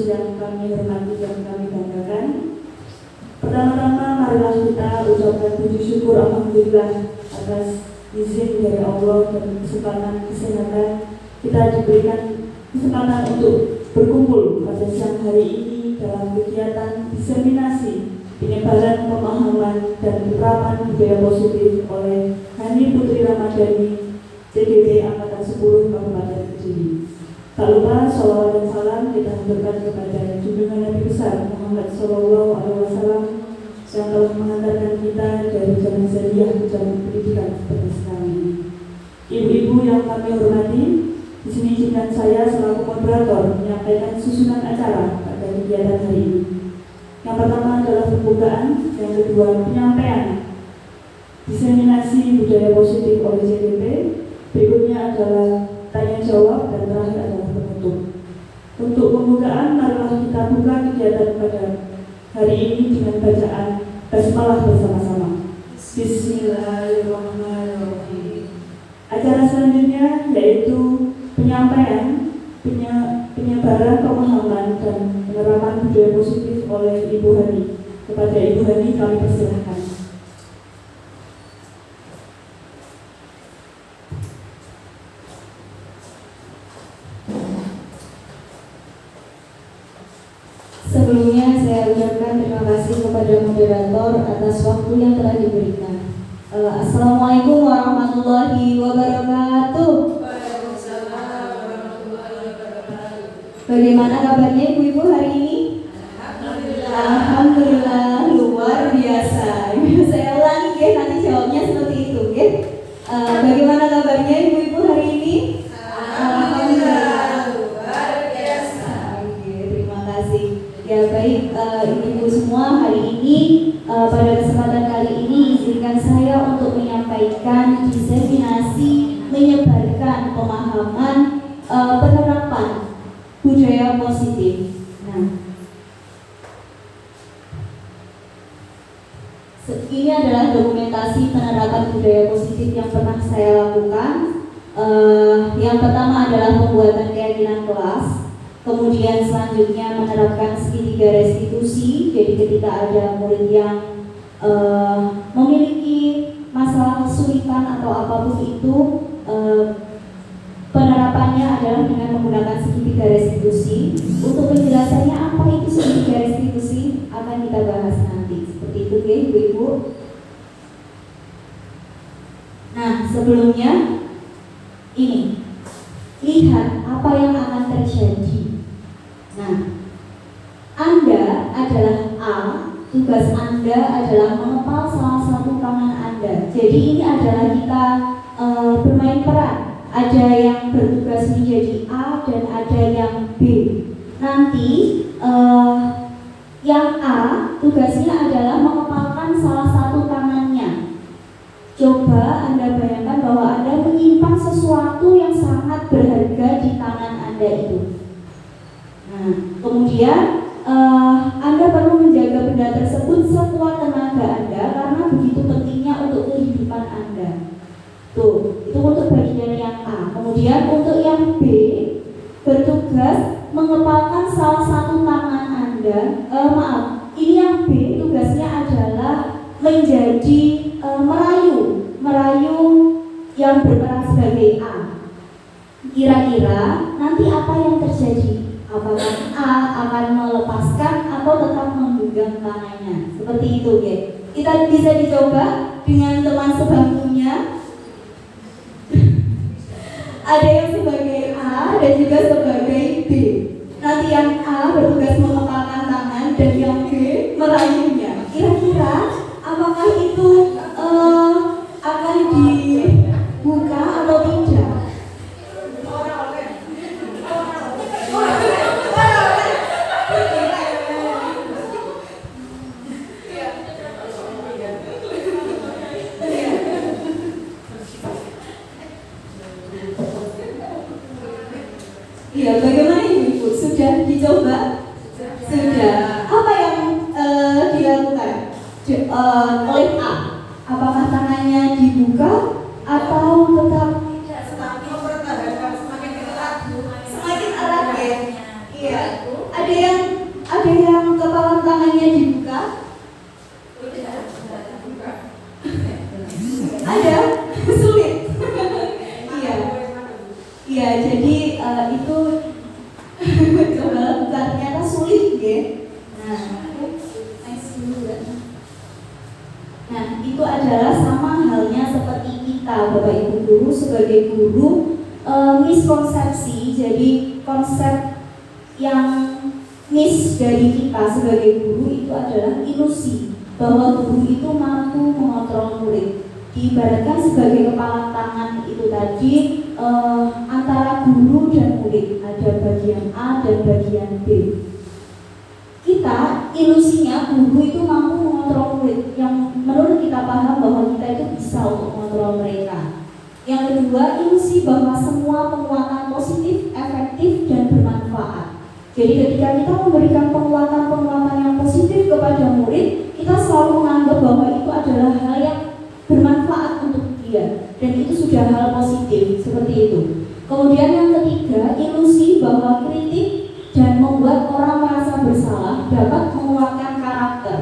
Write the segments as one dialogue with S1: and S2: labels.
S1: yang kami hormati dan kami banggakan. Pertama-tama marilah kita ucapkan puji syukur alhamdulillah atas izin dari Allah dan kesempatan kesehatan kita diberikan kesempatan untuk berkumpul pada siang hari ini dalam kegiatan diseminasi penyebaran pemahaman dan penerapan budaya positif oleh Hani Putri Ramadhani CDP Angkatan 10 Kabupaten Kediri. Tak lupa sholawat dan salam kita haturkan kepada junjungan Nabi besar Muhammad Sallallahu Alaihi Wasallam yang telah mengantarkan kita dari zaman jahiliyah ke zaman pendidikan seperti sekarang ini. Ibu-ibu yang kami hormati, di sini izinkan saya selaku moderator menyampaikan susunan acara pada kegiatan hari ini. Yang pertama adalah pembukaan, yang kedua penyampaian diseminasi budaya positif oleh CDP, berikutnya adalah tanya jawab, dan terakhir adalah penutup. Untuk pembukaan, marilah kita buka kegiatan pada hari ini dengan bacaan basmalah bersama-sama. Bismillahirrahmanirrahim. Acara selanjutnya yaitu penyampaian penyebaran pemahaman dan penerapan budaya positif oleh Ibu Hani. Kepada Ibu Hani kami persilahkan.
S2: Sebelumnya saya ucapkan terima kasih kepada moderator atas waktu yang telah diberikan. Assalamualaikum warahmatullahi wabarakatuh. Bagaimana kabarnya ibu-ibu hari ini? Alhamdulillah luar biasa. Saya ulangi ya, nanti jawabnya seperti itu ya. Bagaimana kabarnya ibu-ibu hari ini? Alhamdulillah luar biasa. Terima kasih. Ya baik, ibu-ibu semua, hari ini pada kesempatan kali ini izinkan saya untuk menyampaikan diseminasi menyebarkan pemahaman penerapan budaya positif. Nah, ini adalah dokumentasi penerapan budaya positif yang pernah saya lakukan. Yang pertama adalah pembuatan keyakinan kelas. Kemudian selanjutnya menerapkan segitiga restitusi. Jadi ketika ada murid yang memiliki masalah kesulitan atau apapun itu, penerapannya adalah dengan menggunakan segitiga restitusi. Untuk penjelasannya apa itu segitiga restitusi akan kita bahas nanti. Seperti itu ya ibu-ibu. Nah sebelumnya ini, lihat apa yang akan terjadi. Nah, Anda adalah A, tugas Anda adalah mengepal salah satu tangan Anda. Jadi ini adalah kita bermain peran. Ada yang bertugas menjadi A dan ada yang B. Nanti yang A tugasnya adalah mengepalkan salah satu tangannya. Coba Anda bayangkan bahwa Anda menyimpan sesuatu yang sangat berharga di tangan Anda itu. Nah, kemudian Anda perlu menjaga benda tersebut sekuat tenaga Anda karena begitu pentingnya untuk kehidupan Anda. Tuh, itu untuk bagian yang A. Kemudian untuk yang B, bertugas mengepalkan salah satu tangan Anda. Ini yang B tugasnya adalah menjadi merayu yang berperan sebagai A. Kira-kira nanti apa yang terjadi? Apakah A akan melepaskan atau tetap menggenggam tangannya? Seperti itu ya. Kita bisa dicoba dengan teman sebangkunya. Ada yang sebagai A dan juga sebagai B. Nanti yang A bertugas mengepalkan tangan dan yang B merayunya. Kira-kira apakah itu akan dibuka atau tidak? Iya, bagaimana ibu? Sudah dicoba? Sudah. Apa yang dilakukan oleh A? Apakah tangannya dibuka atau tetap semakin erat ya? Iya. Ada yang Ada yang kepala tangannya dibuka? Ada? Sulit. Iya. Iya, jadi itu coba bukan, ternyata sulit ya. Nah, itu adalah sama halnya seperti kita Bapak Ibu guru sebagai guru, miskonsepsi. Jadi konsep yang miss dari kita sebagai guru itu adalah ilusi bahwa guru itu mampu mengontrol murid. Diibaratkan sebagai kepala tangan itu tadi, antara guru dan murid ada bagian A dan bagian B. Kita ilusinya guru itu mampu mengontrol murid, yang menurut kita paham bahwa kita itu bisa untuk mengontrol mereka. Yang kedua, ilusi bahwa semua penguatan positif, efektif, dan bermanfaat. Jadi ketika kita memberikan penguatan-penguatan yang positif kepada murid, kita selalu menganggap bahwa itu adalah hal yang bermanfaat untuk dia, dan itu sudah hal positif, seperti itu. Kemudian yang ketiga, ilusi bahwa kritik dan membuat orang merasa bersalah dapat menguatkan karakter.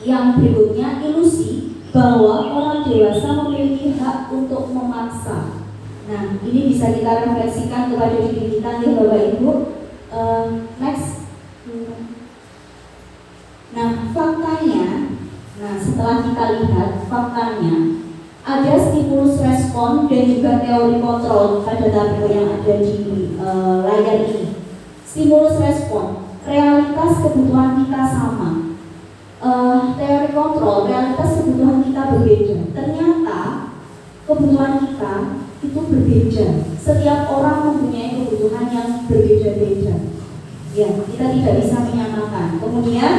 S2: Yang berikutnya, ilusi bahwa orang dewasa memiliki hak untuk memaksa. Nah, ini bisa kita refleksikan kepada diri kita nih Bapak Ibu. Next. Nah, faktanya, setelah kita lihat faktanya, ada stimulus respon dan juga teori kontrol pada tabel yang ada di layar ini. Stimulus respon, realitas kebutuhan kita sama. Teori kontrol, realitas kebutuhan kita berbeda. Ternyata kebutuhan kita itu berbeda. Setiap orang mempunyai kebutuhan yang berbeda-beda. Ya, kita tidak bisa menyamakan. Kemudian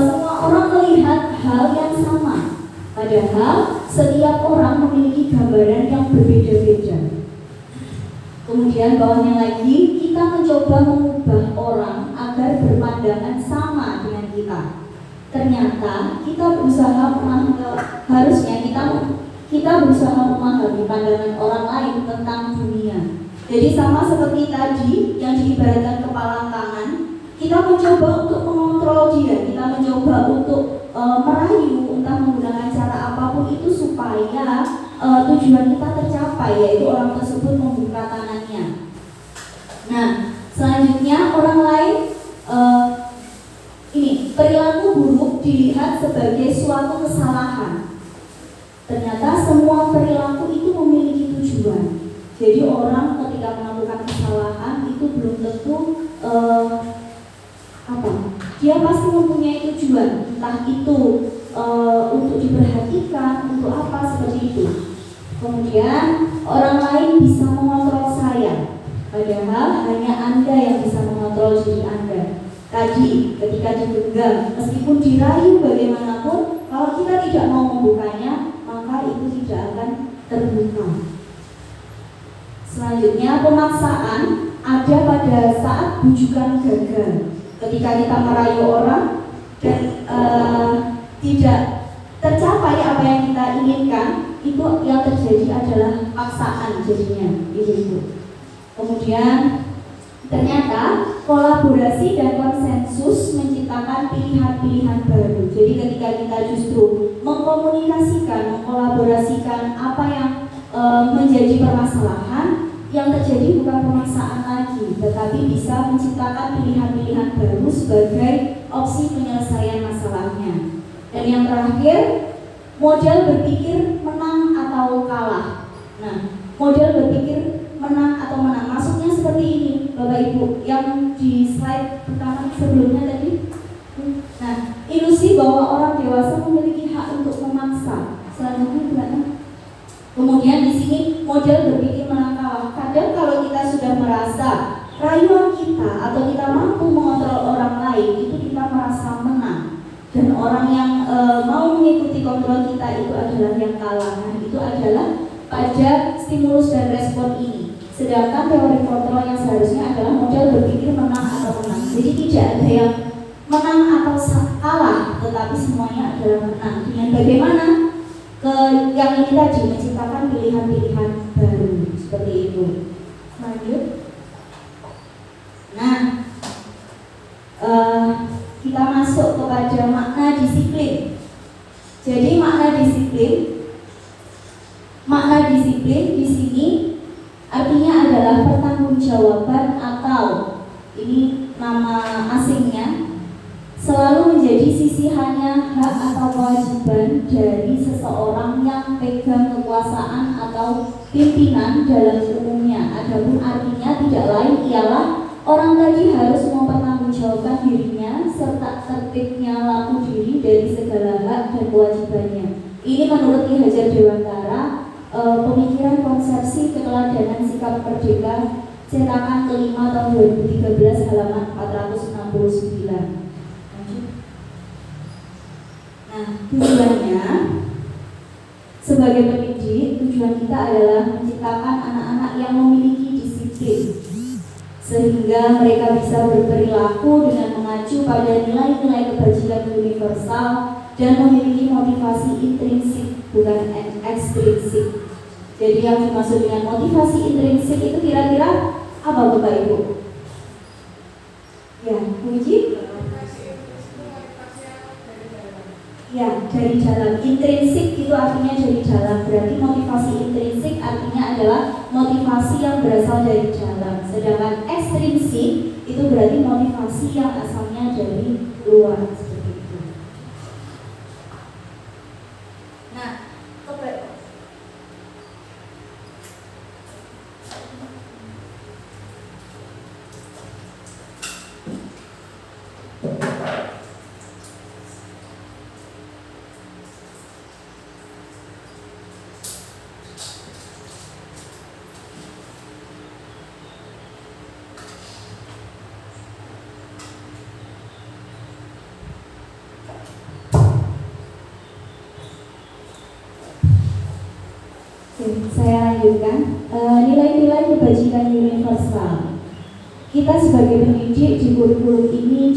S2: semua orang melihat hal yang sama, padahal setiap orang memiliki gambaran yang berbeda-beda. Kemudian bawahnya lagi, kita mencoba mengubah orang agar berpandangan sama dengan kita. Ternyata kita berusaha harusnya kita berusaha memahami pandangan orang lain tentang dunia. Jadi sama seperti tadi yang diibaratkan kepala tangan, kita mencoba untuk mengontrol dia, kita mencoba untuk merayu, entah menggunakan cara apapun itu supaya tujuan kita tercapai, yaitu orang tersebut membuka tangannya. Nah, selanjutnya orang lain, ini perilaku buruk dilihat sebagai suatu kesalahan. Ternyata semua perilaku itu memiliki tujuan. Jadi orang ketika melakukan kesalahan itu belum tentu dia pasti mempunyai tujuan, entah itu untuk diperhatikan, untuk apa, seperti itu. Kemudian orang lain bisa mengontrol saya, padahal hanya Anda yang bisa mengontrol diri Anda. Tadi ketika digenggam, meskipun dirayu bagaimanapun, kalau kita tidak mau membukanya, maka itu tidak akan terbuka. Selanjutnya, pemaksaan ada pada saat bujukan gagal. Ketika kita merayu orang dan tidak tercapai apa yang kita inginkan, itu yang terjadi adalah paksaan jadinya, itu. Kemudian ternyata kolaborasi dan konsensus menciptakan pilihan-pilihan baru. Jadi ketika kita justru mengkomunikasikan, mengkolaborasikan apa yang menjadi permasalahan, yang terjadi bukan pemaksaan lagi, tetapi bisa menciptakan pilihan-pilihan baru sebagai opsi penyelesaian masalahnya. Dan yang terakhir, model berpikir menang atau kalah. Nah, model berpikir menang atau menang, maksudnya seperti ini Bapak Ibu, yang di slide pertama sebelumnya tadi. Nah, ilusi bahwa orang dewasa memiliki hak untuk memaksa. Selanjutnya berapa? Kemudian di sini model berpikir menang kalah. Kadang kalau kita sudah merasa rayuan kita atau kita mampu mengontrol orang lain, itu kita merasa menang. Dan orang yang mau mengikuti kontrol kita itu adalah yang kalah. Nah, itu adalah pada stimulus dan respon ini. Sedangkan teori kontrol yang seharusnya adalah model berpikir menang atau menang. Jadi tidak ada yang menang atau kalah, tetapi semuanya adalah menang. Dengan bagaimana yang ini tadi menciptakan pilihan-pilihan baru seperti itu. Lanjut. Nah, kita masuk kepada makna disiplin. Jadi makna disiplin di sini artinya adalah pertanggungjawaban atau ini nama asingnya, selalu menjadi sisihannya hak atau kewajiban dari seseorang yang pegang kekuasaan atau pimpinan dalam umumnya. Adapun artinya tidak lain ialah orang tadi harus mempertanggungjawabkan dirinya serta tertibnya laku diri dari segala hak dan kewajibannya. Ini menurut Ki Hajar Dewantara, pemikiran konsepsi keteladanan sikap merdeka cetakan kelima tahun 2013 halaman 469. Nah, tujuannya sebagai pendidik, tujuan kita adalah menciptakan anak-anak yang memiliki disiplin sehingga mereka bisa berperilaku dengan mengacu pada nilai-nilai kebajikan universal dan memiliki motivasi intrinsik bukan ekstrinsik. Jadi yang dimaksud dengan motivasi intrinsik itu kira-kira apa Bapak Ibu? Ya, Puji? Ya, dari dalam. Intrinsik itu artinya dari dalam. Berarti motivasi intrinsik artinya adalah motivasi yang berasal dari dalam. Sedangkan ekstrinsik itu berarti motivasi yang asalnya dari luar. Seperti itu. Nah, saya lanjutkan. Nilai-nilai kebajikan universal. Kita sebagai pendidik di kurikulum ini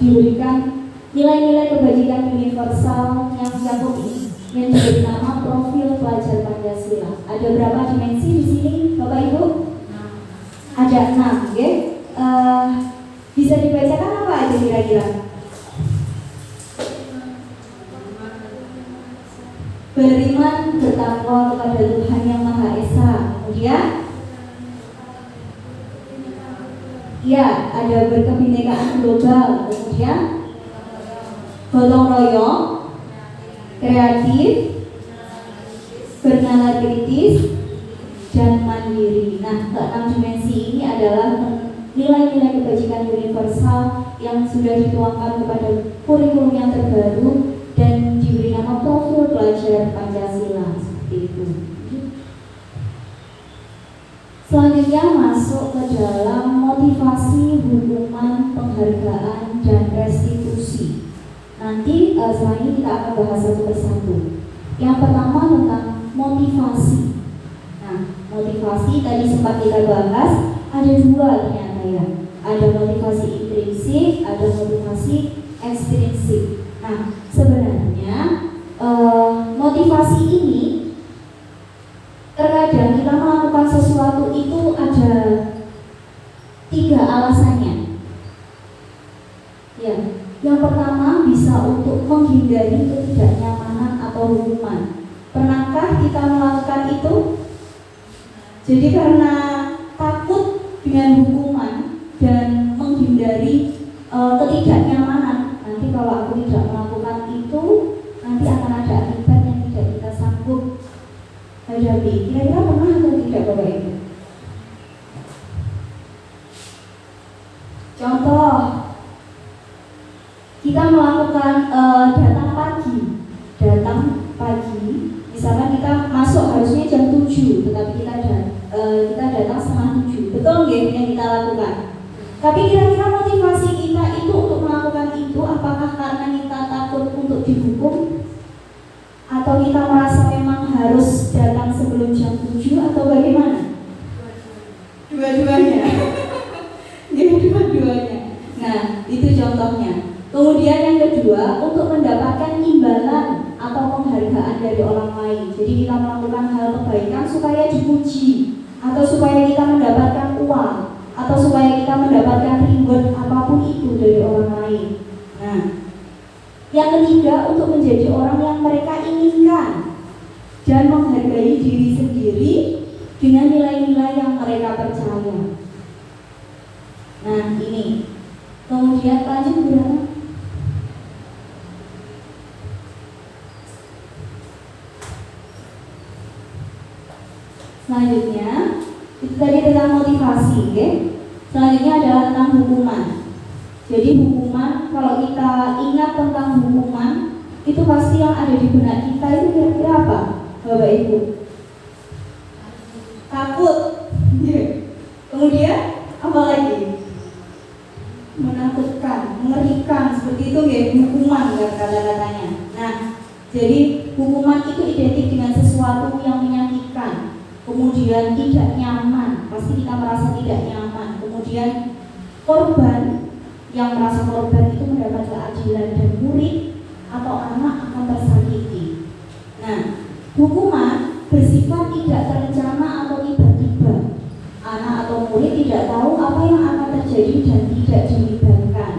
S2: diberikan nilai-nilai kebajikan universal yang mencakup ini, yang diberi nama profil pelajar Pancasila. Ada berapa dimensi di sini, Bapak Ibu? Ada 6, oke? Bisa dibacakan apa aja kira-kira? Beriman bertakwa kepada Tuhan Yang Maha Esa. Kemudian ya, ada berkebinekaan global. Kemudian gotong royong, kreatif, bernalar kritis, dan mandiri. Nah, keenam dimensi ini adalah nilai-nilai kebajikan universal yang sudah dituangkan kepada kurikulum yang terbaru dan diberi nama profil pelajar Pancasila, seperti itu. Selanjutnya masuk ke dalam motivasi, hukuman, penghargaan, dan restitusi. Nanti setelah ini kita akan bahas satu persatu. Yang pertama tentang motivasi. Nah, motivasi tadi sempat kita bahas, ada dua ternyata ya. Ada motivasi intrinsik, ada motivasi ekstrinsik. Nah, sebenarnya motivasi ini terkadang kita melakukan sesuatu itu ada 3 alasannya. Ya, yang pertama bisa untuk menghindari ketidaknyamanan atau hukuman. Pernahkah kita melakukan itu? Jadi karena takut dengan hukuman dan menghindari ketidaknyamanan, nanti kalau aku tidak melakukan itu, nanti akan ada akibat yang tidak kita sanggup hadapi. Kira-kira pernah atau tidak Bapak Ibu? Contoh, kita melakukan datang pagi, misalkan kita masuk harusnya jam 7, tetapi kita datang setengah 7. Betul nggak yang kita lakukan? Tapi kira-kira motivasi kita itu untuk melakukan itu apakah karena kita takut untuk dihukum, atau kita merasa memang harus datang sebelum jam 7, atau bagaimana? Dua-duanya. Jadi dua-duanya. Nah, itu contohnya. Kemudian yang kedua, untuk mendapatkan imbalan atau penghargaan dari orang lain. Jadi kita melakukan hal kebaikan supaya dipuji, atau supaya kita mendapatkan uang, atau supaya kita mendapatkan reward apa Yang ketiga, untuk menjadi orang yang mereka inginkan dan menghargai diri sendiri dengan nilai-nilai yang mereka percaya. Nah, ini. Kemudian lanjut berapa? Selanjutnya, itu tadi tentang motivasi, okay? Selanjutnya adalah tentang hukuman. Jadi hukuman, kalau kita ingat tentang hukuman, itu pasti yang ada di benak kita itu kira-kira apa, Bapak Ibu? Takut. Kemudian apa lagi? Menakutkan, mengerikan, seperti itu ya, hukuman kata-katanya. Nah, jadi hukuman itu identik dengan sesuatu yang menyakitkan. Kemudian tidak nyaman, pasti kita merasa tidak nyaman. Kemudian korban yang merasa korban itu mendapat keadilan, dan murid atau anak akan tersakiti. Nah, hukuman bersifat tidak terencana atau tiba-tiba. Anak atau murid tidak tahu apa yang akan terjadi dan tidak dilibatkan.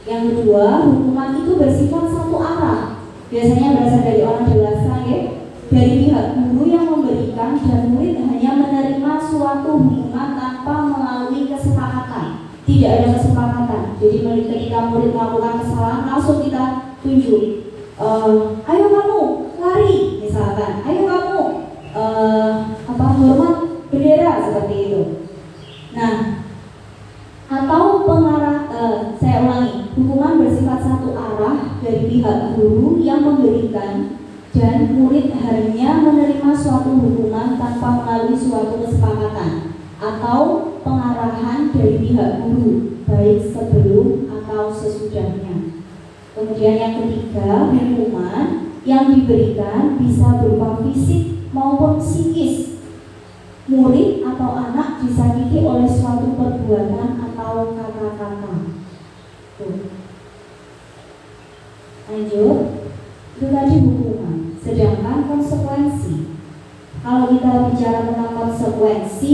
S2: Yang kedua, hukuman itu bersifat satu arah. Biasanya berasal dari orang dewasa, ya. Dari pihak guru yang memberikan, dan murid hanya menerima suatu hukuman tanpa melalui kesepakatan. Tidak ada kesepakatan. Jadi ketika murid melakukan kesalahan, langsung kita tunjuk, ayo kamu lari, misalkan, ayo kamu hormat bendera, seperti itu. Nah, atau pengarah, saya ulangi, hukuman bersifat satu arah dari pihak guru yang memberikan, dan murid hanya menerima suatu hukuman tanpa melalui suatu kesepakatan atau pengarahan dari pihak guru, baik sebelum atau sesudahnya. Kemudian yang ketiga, hukuman yang diberikan bisa berupa fisik maupun psikis. Murid atau anak disakiti oleh suatu perbuatan atau kata-kata. Lanjut, itu tadi hukuman. Sedangkan konsekuensi, kalau kita bicara tentang konsekuensi,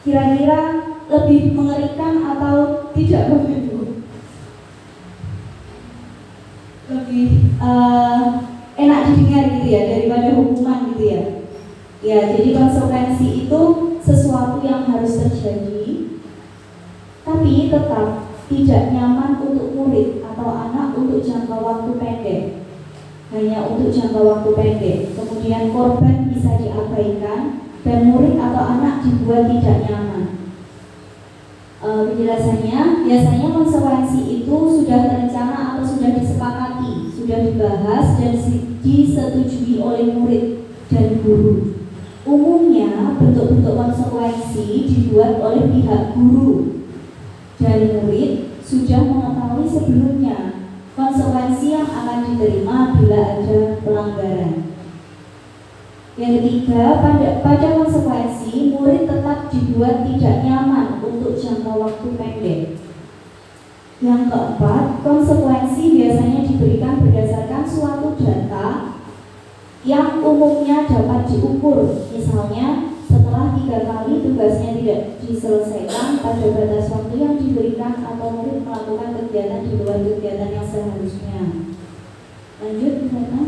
S2: kira-kira lebih mengerikan atau tidak begitu? Lebih enak didengar gitu ya, daripada hukuman gitu ya. Ya, jadi konsekuensi itu sesuatu yang harus terjadi, tapi tetap tidak nyaman untuk murid atau anak untuk jangka waktu pendek. Hanya untuk jangka waktu pendek. Kemudian korban bisa diabaikan dan murid atau anak dibuat tidak nyaman. Penjelasannya, biasanya konsekuensi itu sudah terencana atau sudah disepakati, sudah dibahas dan disetujui oleh murid dan guru. Umumnya bentuk-bentuk konsekuensi dibuat oleh pihak guru, dan murid sudah mengetahui sebelumnya konsekuensi yang akan diterima bila ada pelanggaran. Yang ketiga, pada konsekuensi murid tetap dibuat tidak nyaman untuk jangka waktu pendek. Yang keempat, konsekuensi biasanya diberikan berdasarkan suatu data yang umumnya dapat diukur. Misalnya, setelah 3 kali tugasnya tidak diselesaikan pada batas waktu yang diberikan, atau murid melakukan kegiatan di luar kegiatan yang seharusnya. Lanjut, misalkan.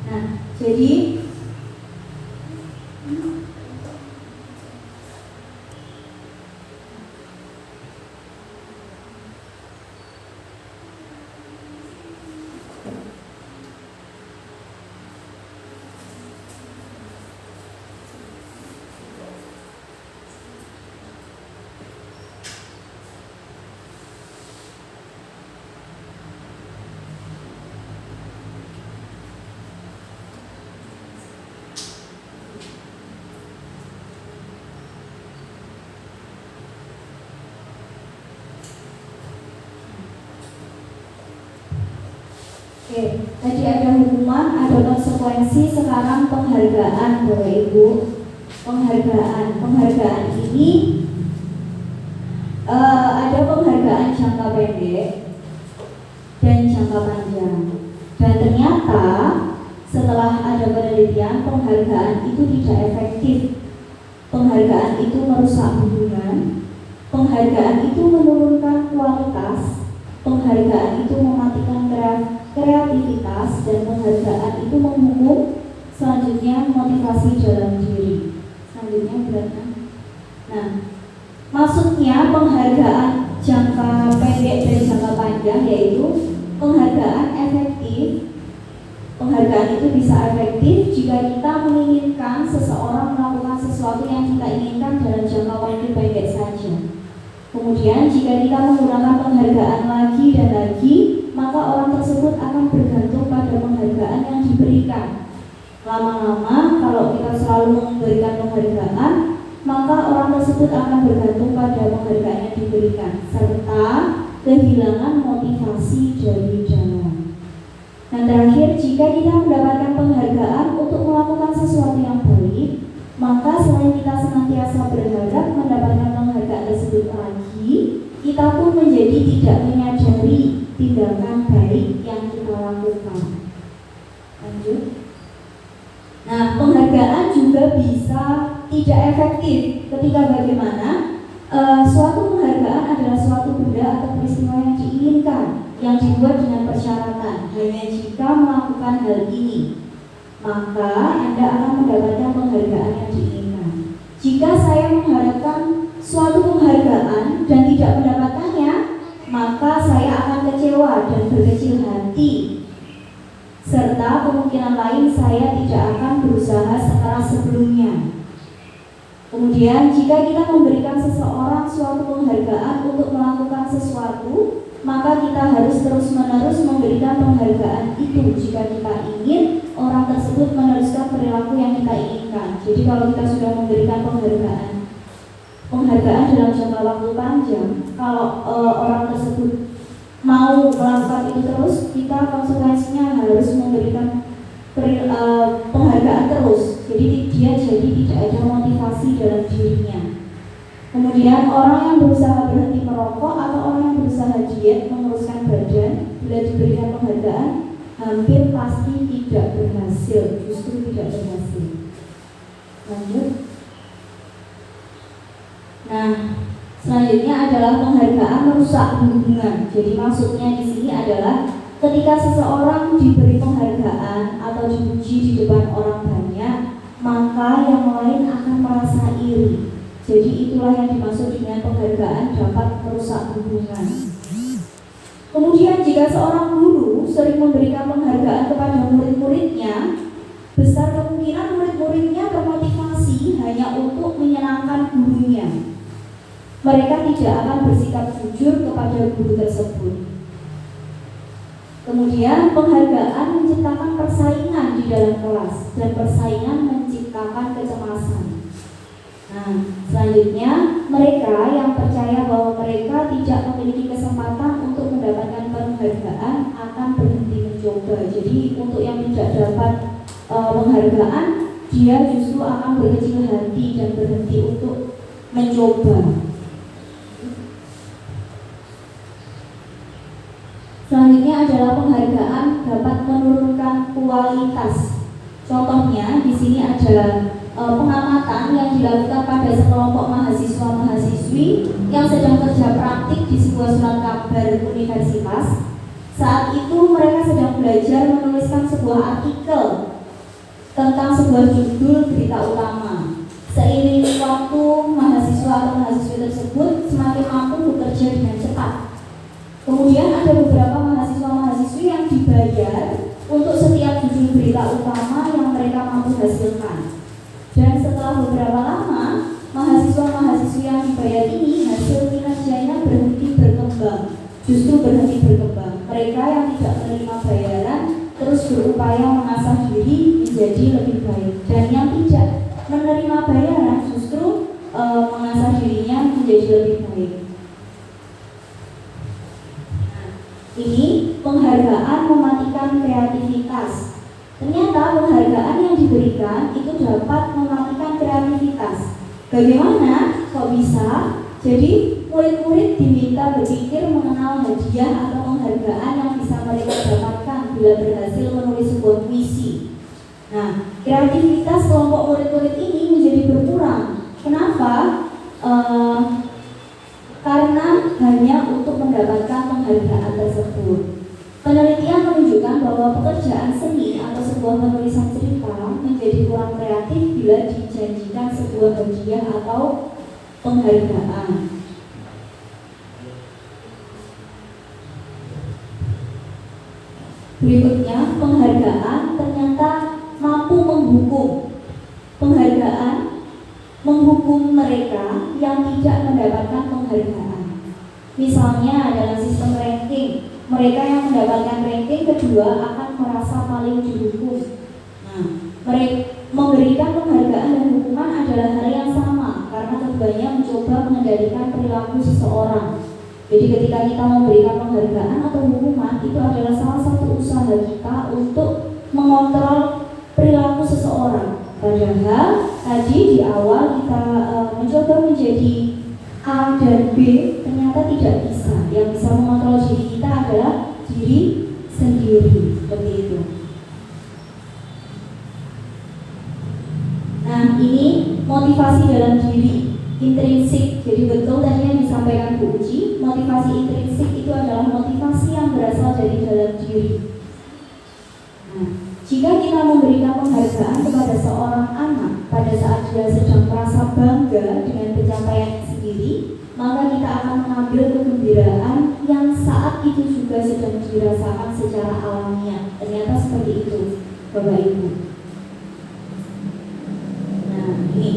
S2: Nah, jadi Oke, tadi ada hukuman, ada konsekuensi, sekarang penghargaan, Bapak Ibu. Penghargaan ini ada penghargaan jangka pendek dan jangka panjang. Dan ternyata setelah ada penelitian, penghargaan itu tidak efektif. Penghargaan itu merusak hubungan Penghargaan itu menurunkan kualitas, penghargaan itu mematikan kreativitas, dan penghargaan itu menghukum. Selanjutnya motivasi dalam diri. Selanjutnya beratnya. Nah, maksudnya penghargaan jangka pendek dan jangka panjang yaitu penghargaan efektif. Penghargaan itu bisa efektif jika kita menginginkan seseorang melakukan sesuatu yang kita inginkan dalam jangka waktu pendek saja. Kemudian jika kita menggunakan penghargaan lagi dan lagi, maka orang tersebut akan bergantung pada penghargaan yang diberikan. Lama-lama kalau kita selalu memberikan penghargaan, maka orang tersebut akan bergantung pada penghargaan yang diberikan, serta kehilangan motivasi dari dalam. Dan terakhir, jika kita mendapatkan penghargaan untuk melakukan sesuatu yang baik, maka selain kita senantiasa berharap mendapatkan penghargaan tersebut lagi, kita pun menjadi tidak menyadari tindakan baik yang kita lakukan. Lanjut. Nah, penghargaan juga bisa tidak efektif ketika bagaimana suatu penghargaan adalah suatu benda atau peristiwa yang diinginkan, yang dibuat dengan persyaratan. Hanya jika melakukan hal ini, maka Anda akan mendapatkan penghargaan yang diinginkan. Jika saya mengharapkan suatu penghargaan dan tidak mendapatkannya, maka saya akan kecewa dan berkecil hati, serta kemungkinan lain saya tidak akan berusaha sekeras sebelumnya. Kemudian jika kita memberikan seseorang suatu penghargaan untuk melakukan sesuatu, maka kita harus terus-menerus memberikan penghargaan itu jika kita ingin orang tersebut meneruskan perilaku yang kita inginkan. Jadi kalau kita sudah memberikan penghargaan dalam jangka waktu panjang, kalau orang tersebut mau melakukan itu terus, kita konsekuensinya harus memberikan penghargaan terus. Jadi dia jadi tidak ada motivasi dalam dirinya. Kemudian orang yang berusaha berhenti merokok atau orang yang berusaha diet menguruskan badan, bila diberikan penghargaan hampir pasti tidak berhasil, justru tidak berhasil. Lanjut. Nah, selanjutnya adalah penghargaan merusak hubungan. Jadi maksudnya di sini adalah ketika seseorang diberi penghargaan atau dipuji di depan orang banyak, maka yang lain akan merasa iri. Jadi itulah yang dimaksud dengan penghargaan dapat merusak hubungan. Kemudian jika seorang guru sering memberikan penghargaan kepada murid-muridnya, besar kemungkinan murid-muridnya termotivasi hanya untuk menyenangkan gurunya. Mereka tidak akan bersikap jujur kepada guru tersebut. Kemudian penghargaan menciptakan persaingan di dalam kelas, dan persaingan menciptakan kecemasan. Nah, selanjutnya mereka yang percaya bahwa mereka tidak memiliki kesempatan untuk mendapatkan penghargaan akan berhenti mencoba. Jadi untuk yang tidak dapat penghargaan, dia justru akan berkecil hati dan berhenti untuk mencoba. Selanjutnya adalah penghargaan dapat menurunkan kualitas. Contohnya di sini ada pengamatan yang dilakukan pada sekelompok mahasiswa-mahasiswi yang sedang kerja praktik di sebuah surat kabar universitas. Saat itu mereka sedang belajar menuliskan sebuah artikel tentang sebuah judul berita utama. Seiring waktu, mahasiswa atau mahasiswi tersebut semakin mampu bekerja dengan cepat. Kemudian ada beberapa mahasiswa-mahasiswi yang dibayar untuk setiap judul berita utama yang mereka mampu hasilkan. Dan setelah beberapa lama, mahasiswa-mahasiswi yang dibayar ini hasil kinerjanya berhenti berkembang, justru berhenti berkembang. Mereka yang tidak menerima bayaran terus berupaya mengasah diri menjadi lebih baik, dan yang tidak menerima bayaran justru mengasah dirinya menjadi lebih baik. Ini penghargaan mematikan kreativitas. Ternyata penghargaan yang diberikan itu dapat mematikan kreativitas. Bagaimana? Kok bisa? Jadi murid-murid diminta berpikir mengenal hadiah atau penghargaan yang bisa mereka dapatkan bila berhasil menulis sebuah puisi. Nah, kreativitas kelompok murid-murid ini menjadi berkurang. Kenapa? bila dijanjikan sebuah hadiah atau penghargaan. Berikutnya, penghargaan ternyata mampu menghukum. Penghargaan menghukum mereka yang tidak mendapatkan penghargaan. Misalnya dalam sistem ranking, mereka yang mendapatkan ranking kedua akan merasa paling dihukum. Nah, mereka memberikan penghargaan dan hukuman adalah hal yang sama karena keduanya mencoba mengendalikan perilaku seseorang. Jadi ketika kita memberikan penghargaan atau hukuman, itu adalah salah satu usaha kita untuk mengontrol perilaku seseorang. Padahal tadi di awal kita mencoba menjadi A dan B, ternyata tidak bisa. Yang bisa mengontrol diri kita adalah diri sendiri, seperti itu. Nah, ini motivasi dalam diri, intrinsik. Jadi betul tadi yang disampaikan Bu Uci, motivasi intrinsik itu adalah motivasi yang berasal dari dalam diri. Nah, jika kita memberikan penghargaan kepada seorang anak pada saat dia sedang merasa bangga dengan pencapaian sendiri, maka kita akan mengambil kegembiraan yang saat itu juga sedang dirasakan secara alamiah. Ternyata seperti itu, Bapak Ibu. Nah, ini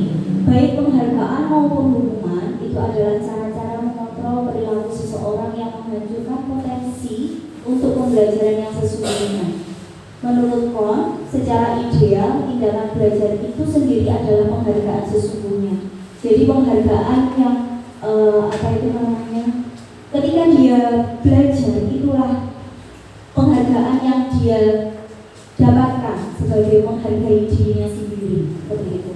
S2: baik penghargaan maupun hukuman itu adalah cara-cara mengontrol perilaku seseorang yang menghancurkan potensi untuk pembelajaran yang sesungguhnya. Menurut Kohn, secara ideal tindakan belajar itu sendiri adalah penghargaan sesungguhnya. Jadi penghargaan yang ketika dia belajar, itulah penghargaan yang dia dapatkan sebagai menghargai dirinya sendiri. Seperti itu.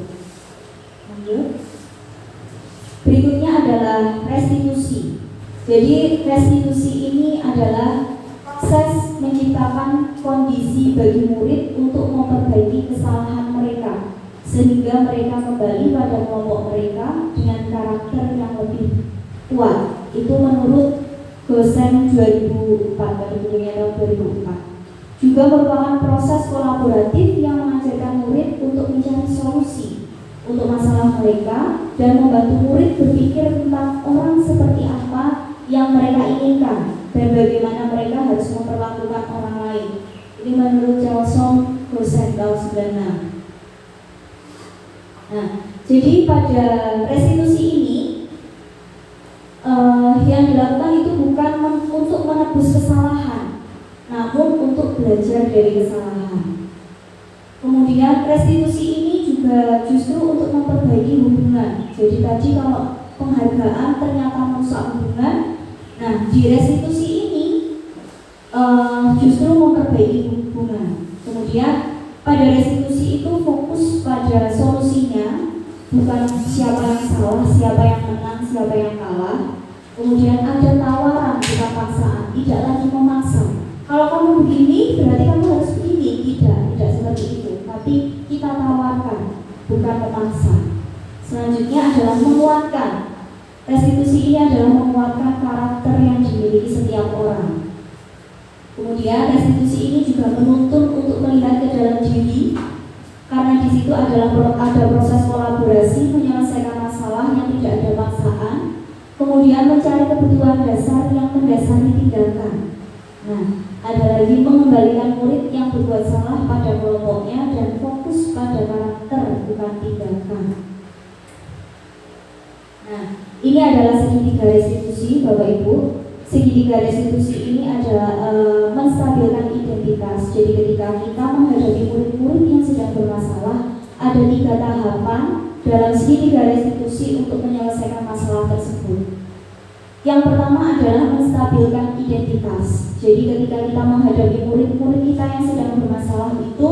S2: Lanjut. Berikutnya adalah restitusi. Jadi restitusi ini adalah proses menciptakan kondisi bagi murid untuk memperbaiki kesalahan mereka sehingga mereka kembali pada kelompok mereka dengan karakter yang lebih kuat. Itu menurut Gosen 2004, tahun 2004. Juga merupakan proses kolaboratif yang mengajarkan murid untuk mencari solusi untuk masalah mereka dan membantu murid berpikir tentang orang seperti apa yang mereka inginkan dan bagaimana mereka harus memperlakukan orang lain. Ini menurut Chelsom Gosen tahun 96. Nah, jadi pada restitusi ini yang dilakukan itu bukan untuk menebus kesalahan, namun untuk belajar dari kesalahan. Kemudian restitusi ini juga justru untuk memperbaiki hubungan. Jadi tadi kalau penghargaan ternyata merusak hubungan, nah di restitusi ini justru memperbaiki hubungan. Kemudian pada restitusi itu fokus pada solusinya, bukan siapa yang salah, siapa yang menang, siapa yang kalah. Kemudian ada tawaran, bukan paksaan, tidak lagi memaksa. Kalau kamu begini, berarti kamu harus begini. Tidak seperti itu. Tapi kita tawarkan, bukan memaksa. Selanjutnya adalah menguatkan. Restitusi ini adalah menguatkan karakter yang dimiliki setiap orang. Kemudian restitusi ini juga menuntun untuk melihat ke dalam diri, karena di situ ada proses kolaborasi menyelesaikan masalah yang tidak ada paksaan. Kemudian mencari kebutuhan dasar yang mendasari tindakan. Nah, ada lagi mengembalikan murid yang berbuat salah pada kelompoknya dan fokus pada karakter bukan tindakan. Nah, ini adalah segitiga restitusi, Bapak Ibu. Segitiga restitusi ini adalah menstabilkan identitas. Jadi ketika kita menghadapi murid-murid yang sedang bermasalah, ada 3 tahapan dalam segitiga restitusi untuk menyelesaikan masalah tersebut. Yang pertama adalah menstabilkan identitas. Jadi ketika kita menghadapi murid-murid kita yang sedang bermasalah itu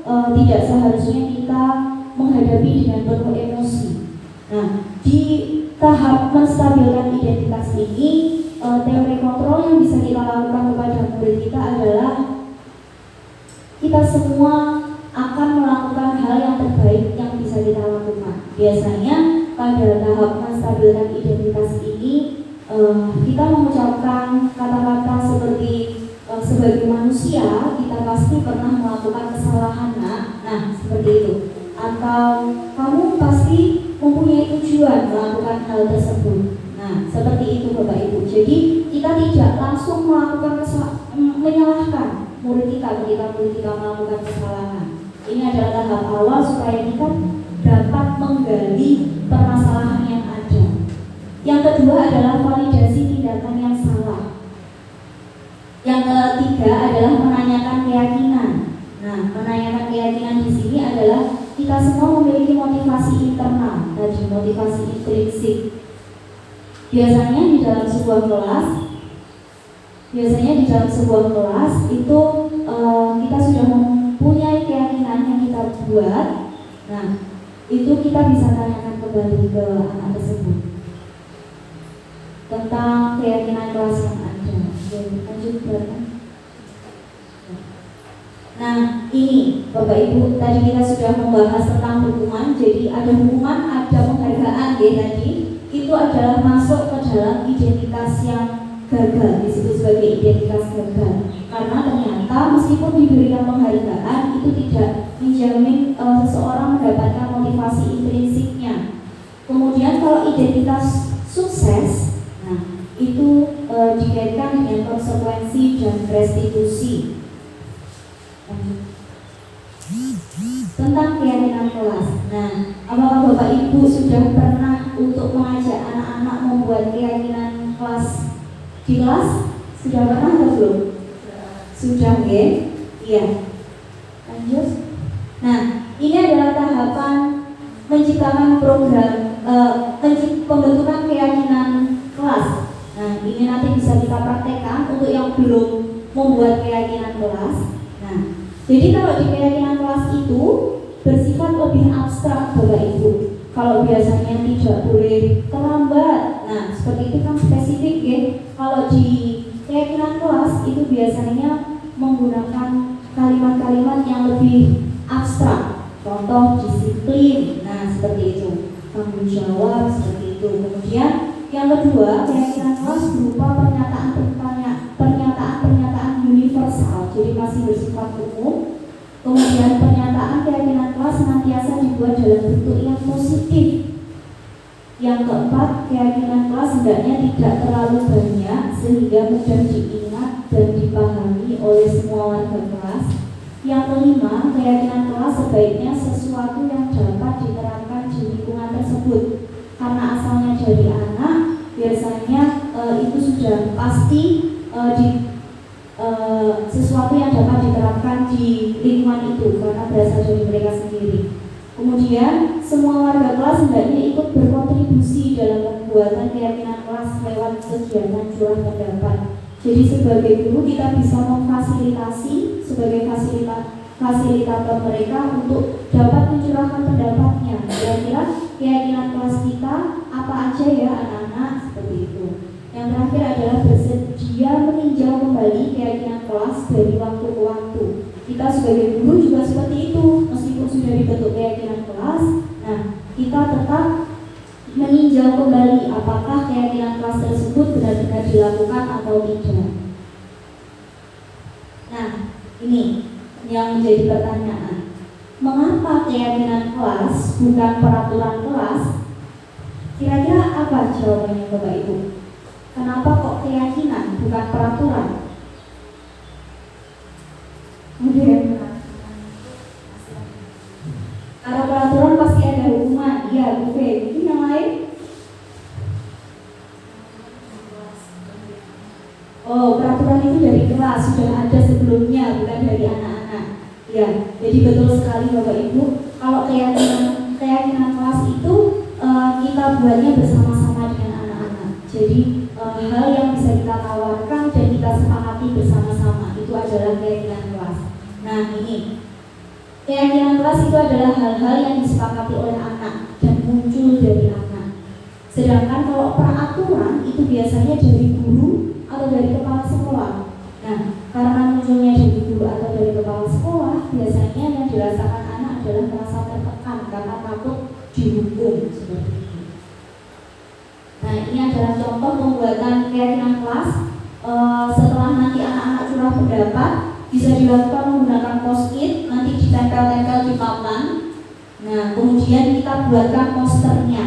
S2: tidak seharusnya kita menghadapi dengan penuh emosi. Nah, di tahap menstabilkan identitas ini, teori kontrol yang bisa kita lakukan kepada murid kita adalah kita semua akan melakukan hal yang terbaik yang bisa kita lakukan. Biasanya pada tahap menstabilkan identitas ini kita mengucapkan kata-kata seperti sebagai manusia kita pasti pernah melakukan kesalahan. Nah seperti itu. atau kamu pasti mempunyai tujuan melakukan hal tersebut. Nah, seperti itu Bapak Ibu. Jadi kita tidak langsung melakukan menyalahkan murid kita ketika murid kita melakukan kesalahan. Ini adalah tahap awal supaya kita dapat menggali permasalahan yang ada. Yang kedua adalah validasi tindakan yang salah. Yang ketiga adalah menanyakan keyakinan. Nah, menanyakan keyakinan di sini adalah kita semua memiliki motivasi internal, tadi motivasi intrinsik. Biasanya di dalam sebuah kelas itu kita sudah mempunyai keyakinan yang kita buat. Nah, itu kita bisa tanyakan kembali ke anak tersebut tentang keyakinan kelas yang ada. Lanjut berapa? Nah, ini Bapak Ibu, tadi kita sudah membahas tentang hukuman. Jadi ada hukuman, ada penghargaan ya tadi. Itu adalah masuk ke dalam identitas yang gagal, disebut sebagai identitas gagal. Karena ternyata meskipun diberikan penghargaan, itu tidak menjamin seseorang mendapatkan motivasi intrinsiknya. Kemudian kalau identitas sukses, nah itu dikaitkan dengan konsekuensi dan restitusi. Tentang keyakinan kelas. Nah, apakah Bapak Ibu sudah pernah untuk mengajak anak-anak membuat keyakinan kelas di kelas? Sudah pernah atau belum? Sudah ya? Iya. Lanjut. Nah, ini adalah tahapan menciptakan program pembentukan keyakinan kelas. Nah, ini nanti bisa kita praktekkan untuk yang belum membuat keyakinan kelas. Nah, jadi kalau di keyakinan kelas itu bersifat lebih abstrak Bapak Ibu. Kalau biasanya tidak boleh terlambat, nah seperti itu kan spesifik ya. Kalau di keyakinan kelas itu biasanya menggunakan kalimat-kalimat yang lebih abstrak. Contoh disiplin, nah seperti itu. Tanggung jawab, seperti itu. Kemudian yang kedua, keyakinan kelas berupa pernyataan universal, jadi masih bersifat umum. Kemudian pernyataan keyakinan kelas senantiasa dibuat dalam bentuk yang positif. Yang keempat, keyakinan kelas hendaknya tidak terlalu banyak sehingga mudah diingat dan dipahami oleh semua warga kelas. Yang kelima, keyakinan kelas sebaiknya sesuatu yang dapat diterapkan di lingkungan tersebut. Karena asalnya dari anak, biasanya itu sudah pasti sesuatu yang dapat diterapkan di lingkungan itu karena berasal dari mereka sendiri. Kemudian semua warga kelas hendaknya ikut berkontribusi dalam pembuatan keyakinan kelas lewat kegiatan curah pendapat. Jadi sebagai guru kita bisa memfasilitasi sebagai fasilitator mereka untuk dapat mencurahkan pendapatnya. Kira-kira keyakinan kelas kita apa aja ya anak-anak, seperti itu. Yang terakhir adalah bersedia meninjau kembali keyakinan kelas dari waktu ke waktu. Kita sebagai guru juga seperti itu, meskipun sudah dibentuk keyakinan kelas, nah kita tetap meninjau kembali apakah keyakinan kelas tersebut benar-benar dilakukan atau tidak. Nah, ini yang menjadi pertanyaan. Mengapa keyakinan kelas bukan peraturan kelas? Kira-kira apa jawabannya Bapak Ibu? Kenapa kok keyakinan bukan peraturan? Mungkin karena peraturan pasti ada hukuman. Iya, Bu Fe. Mungkin yang lain? Oh, peraturan itu dari kelas sudah ada sebelumnya, bukan dari anak-anak. Ya, jadi betul sekali Bapak Ibu. Kalau keyakinan kelas itu kita buatnya bersama-sama dengan anak-anak. Jadi hal yang bisa kita tawarkan dan kita sepakati bersama-sama itu adalah keyakinan kelas. Nah ini keyakinan kelas itu adalah hal-hal yang disepakati oleh anak dan muncul dari anak. Sedangkan kalau peraturan itu biasanya dari guru atau dari kepala sekolah. Nah karena munculnya dari guru atau dari kepala sekolah, biasanya yang dirasakan anak adalah merasa tertekan karena takut dihukum seperti itu. Nah ini adalah contoh pembuatan keyakinan kelas. Setelah nanti anak-anak curah pendapat bisa dilakukan menggunakan post-it, nanti ditempel-tempel di papan. Nah, kemudian kita buatkan posternya.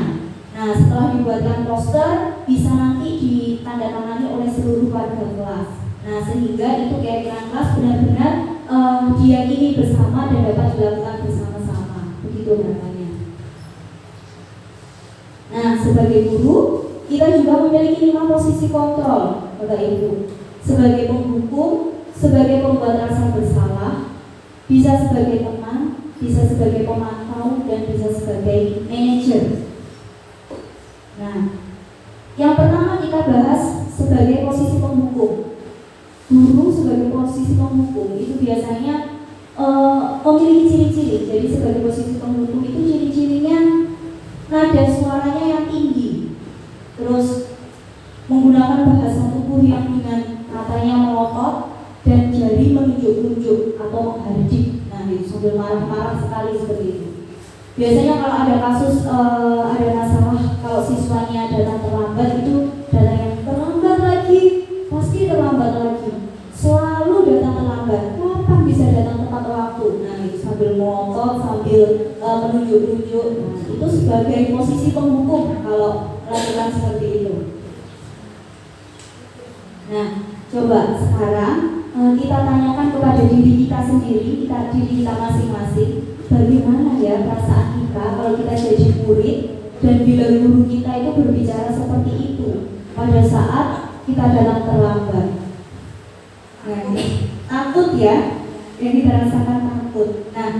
S2: Nah, setelah dibuatkan poster, bisa nanti ditandatangani oleh seluruh warga kelas. Nah, sehingga itu keyakinan kelas benar-benar diyakini bersama dan dapat dilakukan bersama-sama. Begitu namanya. Nah, sebagai guru, kita juga memiliki 5 posisi kontrol, Bapak Ibu. Sebagai penghukum, sebagai pembuat rasa bersalah, bisa sebagai teman, bisa sebagai pemantau, dan bisa sebagai manajer. Nah, yang pertama kita bahas sebagai posisi penghukum. Guru sebagai posisi penghukum itu biasanya memiliki ciri-ciri. Jadi sebagai posisi penghukum itu ciri-cirinya nada suaranya yang tinggi, terus menggunakan bahasa tubuh yang dengan matanya melotot dan jari menunjuk-nunjuk atau menghardik. Nah, itu sambil marah-marah sekali seperti itu. Biasanya kalau ada kasus ada masalah, kalau siswanya datang terlambat, itu datang yang terlambat lagi, pasti terlambat lagi, selalu datang terlambat. Kapan bisa datang tepat waktu? Nah, itu sambil melotot, sambil menunjuk-nunjuk. Nah, itu sebagai posisi penghukum kalau melakukan seperti itu. Nah, coba sekarang kita tanyakan kepada diri kita sendiri, diri kita masing-masing, bagaimana ya perasaan kita kalau kita jadi murid dan bila guru kita itu berbicara seperti itu pada saat kita datang terlambat. Nah, takut ya, yang kita rasakan takut. Nah,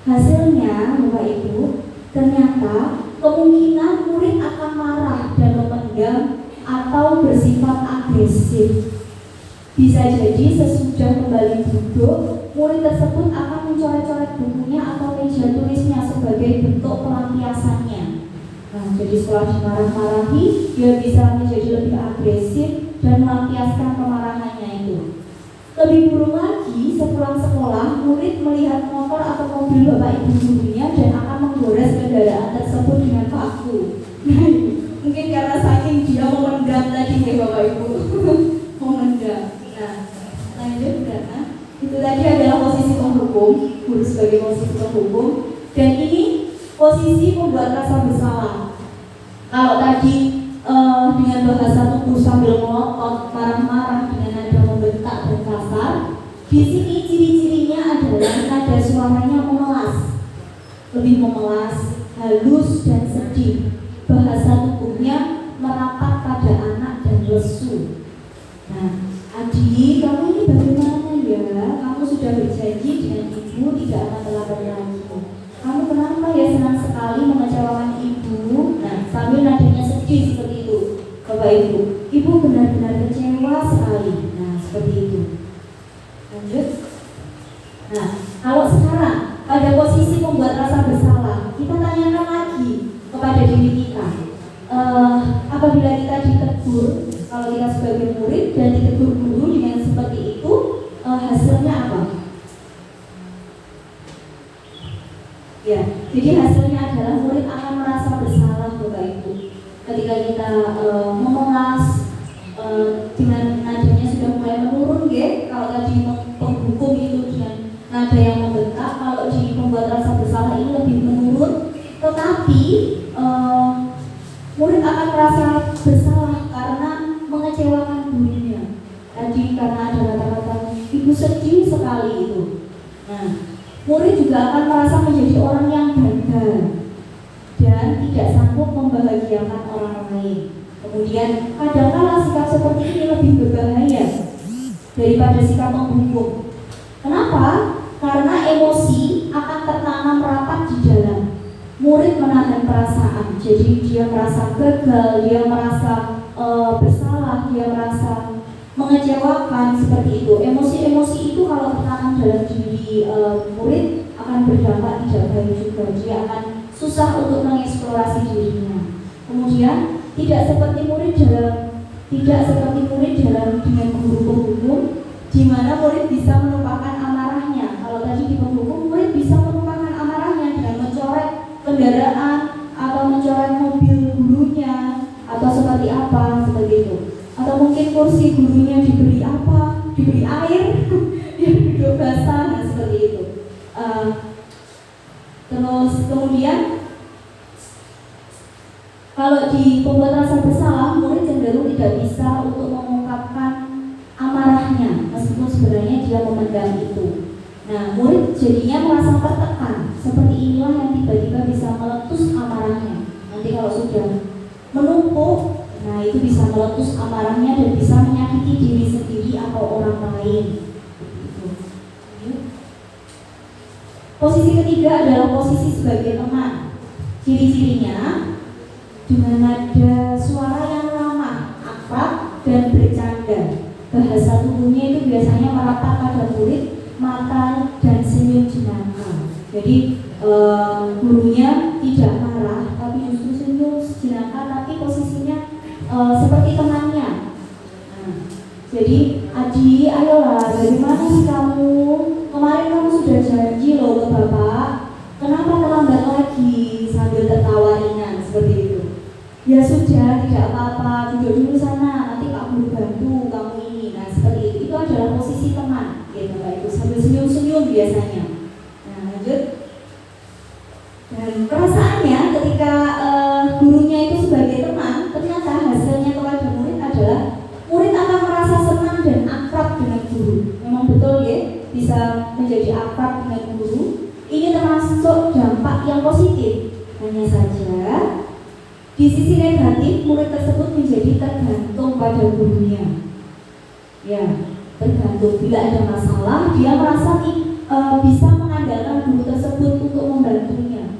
S2: hasilnya Bapak Ibu, ternyata kemungkinan murid akan marah dan memendam atau bersifat agresif. Bisa jadi sesudah kembali duduk, murid tersebut akan mencoret-coret bukunya atau meja tulisnya sebagai bentuk pelampiasannya. Nah, jadi setelah dimarah-marahi, dia bisa menjadi lebih agresif dan melampiaskan kemarahannya itu. Lebih buruk lagi, sepulang sekolah, murid melihat motor atau mobil bapak ibu gurunya dan akan menggores kendaraan tersebut dengan paku. Mungkin karena saking dia memendam tadi ya bapak ibu, memendam. Nah, lanjut karena itu tadi adalah posisi penghukum, guru sebagai posisi penghukum, dan ini posisi pembuat rasa bersalah. Kalau tadi dengan bahasa tubuh sambil melotot, marah-marah dengan nada membentak dan kasar, di sini ciri-cirinya adalah nada suaranya memelas, lebih memelas, halus dan sedih. Bahasa tubuhnya merapat pada anak dan lesu. Nah, Adi, kamu ini bagaimana ya? Kamu sudah berjanji dengan ibu tidak akan terlambat lagi. Kamu kenapa ya senang sekali mengecewakan ibu? Nah, sambil nadanya sedih seperti itu, Bapak Ibu. Ibu benar-benar kecewa sekali. Nah, seperti itu. Lanjut. Nah, kalau sekarang pada posisi membuat rasa bersalah, kita tanyakan lagi kepada diri kita. Apabila kita ditegur, kalau kita sebagai murid dan ditegur guru dengan seperti itu, hasilnya apa? Ya, jadi hasilnya adalah murid akan merasa bersalah Bapak Ibu. Ketika kita memelas dengan nadanya sudah mulai menurun, kalau tadi penghukum itu dengan nada yang membentak, kalau di pembuat rasa bersalah ini lebih menurun, tetapi murid akan merasa bersalah karena mengecewakan gurunya. Tadi karena ada kata-kata ibu sedih sekali itu. Nah, murid juga akan merasa menjadi orang yang gagal dan tidak sanggup membahagiakan orang lain. Kemudian kadang-kala sikap seperti ini lebih berbahaya daripada sikap menghukum. Kenapa? Karena emosi akan tertanam rapat di dalam. Murid menahan perasaan, jadi dia merasa gagal, dia merasa bersalah, dia merasa mengecewakan seperti itu. Emosi-emosi itu kalau tertanam dalam diri murid akan berdampak tidak baik juga. Dia akan susah untuk mengeksplorasi dirinya. Kemudian tidak seperti murid dalam dengan guru penghukum, di mana murid bisa melupakan amarahnya. Kalau tadi di penghukum, murid bisa melupakan amarahnya dengan mencoret kendaraan atau mencoret mobil gurunya atau seperti apa, seperti itu. Atau mungkin kursi gurunya diberi apa, diberi air, dia duduk basah, nah seperti itu. Terus kemudian Kalau di pembuat rasa bersalah, murid cenderung tidak bisa untuk mengungkapkan amarahnya, meskipun sebenarnya dia memendam itu. Nah, murid jadinya merasa tertekan. Seperti inilah yang tiba-tiba bisa meletus amarahnya. Nanti kalau sudah menumpuk, nah itu bisa meletus amarahnya dan bisa menyakiti diri sendiri atau orang lain. Posisi ketiga adalah posisi sebagai teman. Ciri-cirinya dengan nada suara yang ramah, akrab, dan bercanda. Bahasa tubuhnya itu biasanya merata pada murid, mata dan senyum jenaka. Jadi gurunya tidak marah, tapi justru senyum jenaka, tapi posisinya seperti temannya. Nah, jadi Adi, ayolah, bagaimana sih kamu? Kemarin kamu sudah janji loh ke bapak, kenapa terlambat lagi? Sambil tertawa ringan seperti itu. Ya sudah, tidak apa-apa, duduk dulu sana, nanti Pak Guru bantu kamu ini. Nah seperti itu, itu adalah posisi teman, gitu Pak Ibu, sambil senyum-senyum biasanya. Nah lanjut. Dan perasaannya ketika gurunya itu sebagai teman, ternyata hasilnya kepada murid adalah murid akan merasa senang dan akrab dengan guru. Memang betul ya, bisa menjadi akrab dengan guru. Ini termasuk dampak yang positif. Hanya saja di sisi negatif, murid tersebut menjadi tergantung pada gurunya. Ya, tergantung. Bila ada masalah, dia merasa bisa mengandalkan guru tersebut untuk membantunya.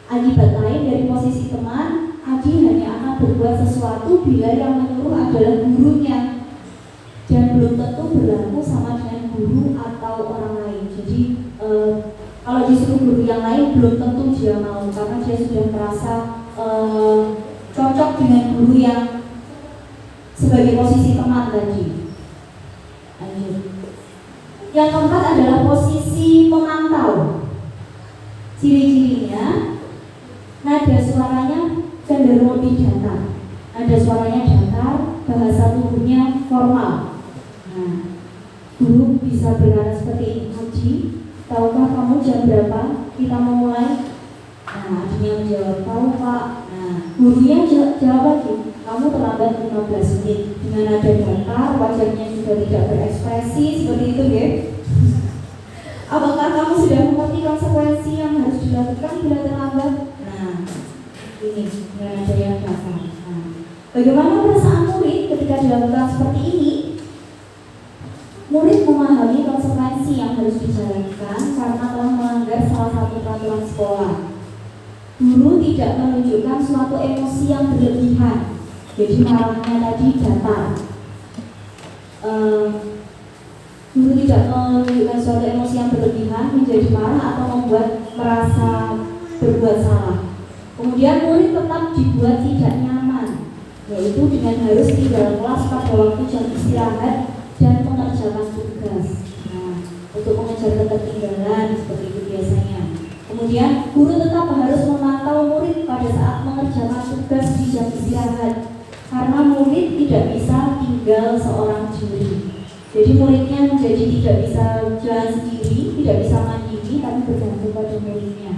S2: Akibat lain dari posisi teman, Adi hanya akan berbuat sesuatu bila yang menyuruh adalah gurunya, dan belum tentu berlaku sama dengan guru atau orang lain. Jadi kalau disuruh guru yang lain belum tentu dia mau, karena dia sudah merasa cocok dengan guru yang sebagai posisi teman tadi. Lanjut. Yang keempat adalah posisi pemantau. Ciri-cirinya, nada suaranya cenderung lebih datar. Nada suaranya datar, bahasa tubuhnya formal. Nah, guru bisa berkata seperti ini, Haji, tahukah kamu jam berapa kita mau mulai? Nah, Adinya menjawab, tahu Pak. Nah, gurunya jawab lagi, kamu terlambat 15 menit. Dengan nada datar, wajahnya juga tidak berekspresi, seperti itu ya. Apakah kamu sudah mengerti konsekuensi yang harus dilakukan bila terlambat? Nah, ini dengan nada yang datar. Nah, bagaimana perasaan murid ketika dilakukan seperti ini? Murid memahami konsekuensi yang harus dijalankan karena telah melanggar salah satu peraturan sekolah. Guru tidak menunjukkan suatu emosi yang berlebihan, jadi marahnya tadi datar. Guru tidak menunjukkan suatu emosi yang berlebihan, menjadi marah atau membuat merasa berbuat salah. Kemudian murid tetap dibuat tidak nyaman, yaitu dengan harus tinggal kelas pada waktu jam istirahat dan mengerjakan tugas. Nah, untuk mengejar ketertinggalan seperti itu biasanya. Kemudian guru tetap harus memantau murid pada saat mengerjakan tugas di jam istirahat, karena murid tidak bisa tinggal seorang diri. Jadi muridnya menjadi tidak bisa jalan sendiri, tidak bisa mandiri, tapi bergantung pada muridnya.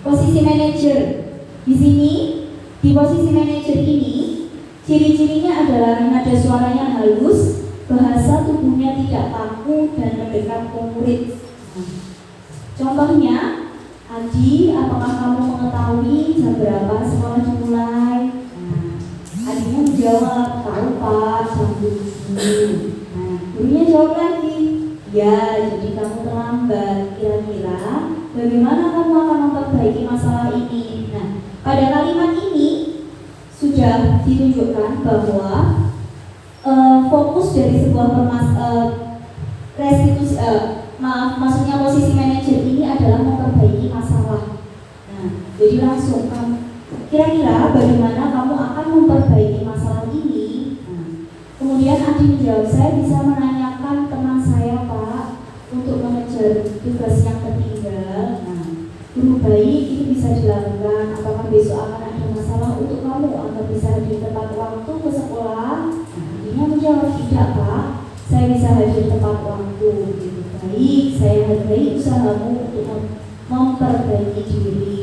S2: Posisi manajer. Di sini, di posisi manajer ini, ciri-cirinya adalah nada suaranya halus, bahasa tubuhnya tidak kaku dan mendekat ke murid. Contohnya, Adi, apakah kamu mengetahui jam berapa sekolah dimulai? Nah, Adinya menjawab, tahu Pak, jam 7. Nah, gurunya jawab lagi, ya, jadi kamu terlambat. Kira-kira bagaimana kamu akan memperbaiki masalah ini? Nah, pada kalimat ini sudah ditunjukkan bahwa fokus dari sebuah maksudnya posisi manajer ini adalah memperbaiki masalah. Nah, jadi langsung kira-kira bagaimana kamu akan memperbaiki masalah ini? Nah, kemudian Adi menjawab, saya bisa menanyakan teman saya Pak untuk mengejar tugas yang tertinggal. Nah, guru baik itu bisa dilakukan. Apakah besok akan ada masalah untuk kamu agar bisa hadir tepat waktu ke sekolah? Nah, Adinya menjawab, tidak Pak, saya bisa hadir tepat waktu. Gitu. Baik, saya hargai usahamu untuk memperbaiki diri.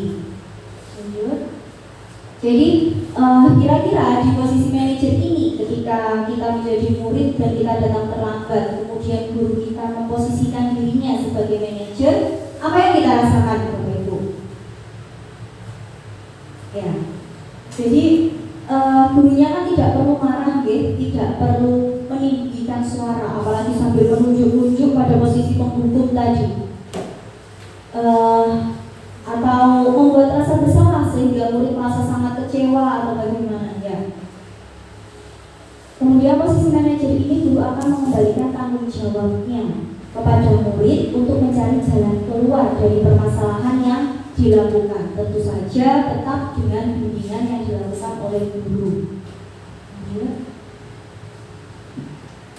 S2: Jadi kira-kira di posisi manajer ini, ketika kita menjadi murid dan kita datang terlambat, kemudian guru kita memposisikan dirinya sebagai manajer, apa yang kita rasakan Bapak Ibu? Ya, jadi gurunya kan tidak perlu marah, tidak perlu meninggikan suara, apalagi sambil menunjuk-nunjuk pada posisi penghukum tadi, atau membuat rasa bersalah sehingga murid merasa sangat kecewa atau bagaimana ya. Kemudian posisi manajer ini guru akan mengembalikan tanggung jawabnya kepada murid untuk mencari jalan keluar dari permasalahan yang dilakukan, tentu saja tetap dengan bimbingan yang dilakukan oleh guru.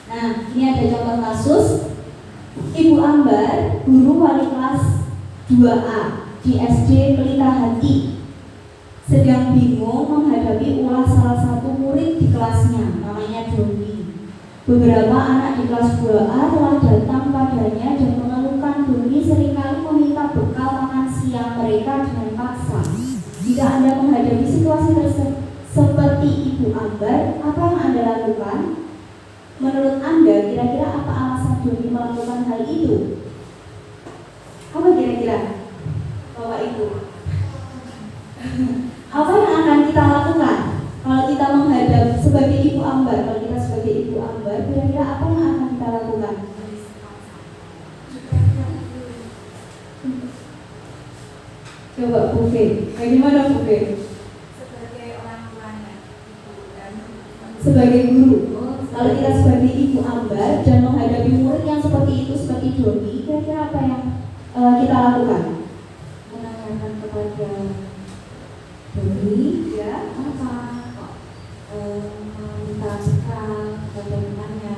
S2: Nah, ini ada contoh kasus. Ibu Ambar, guru wali kelas 2A di SD Pelita Hati, sedang bingung menghadapi ulah salah satu murid di kelasnya, namanya Doni. Beberapa anak di kelas 2A telah datang padanya dan mengeluhkan Doni seringkali meminta bekal makan siang mereka dengan paksa. Jika Anda menghadapi situasi seperti Ibu Ambar, apa yang Anda lakukan? Menurut Anda, kira-kira apa alasan Doni melakukan hal itu? Apa kira-kira, Bapak Ibu? Apa yang akan kita lakukan kalau kita menghadap sebagai Ibu Ambar? Kalau kita sebagai Ibu Ambar, kira-kira apa yang akan kita lakukan? Coba Bu Fe, bagaimana Bu Fe?
S3: Sebagai orang tuanya dan
S2: Sebagai guru, kalau kita sebagai Ibu Ambar dan menghadapi murid yang seperti itu, seperti Doni, kira-kira apa yang kita lakukan?
S3: menanyakan kepada Doni
S2: Ya,
S3: apa kok meminta bekal bagaimana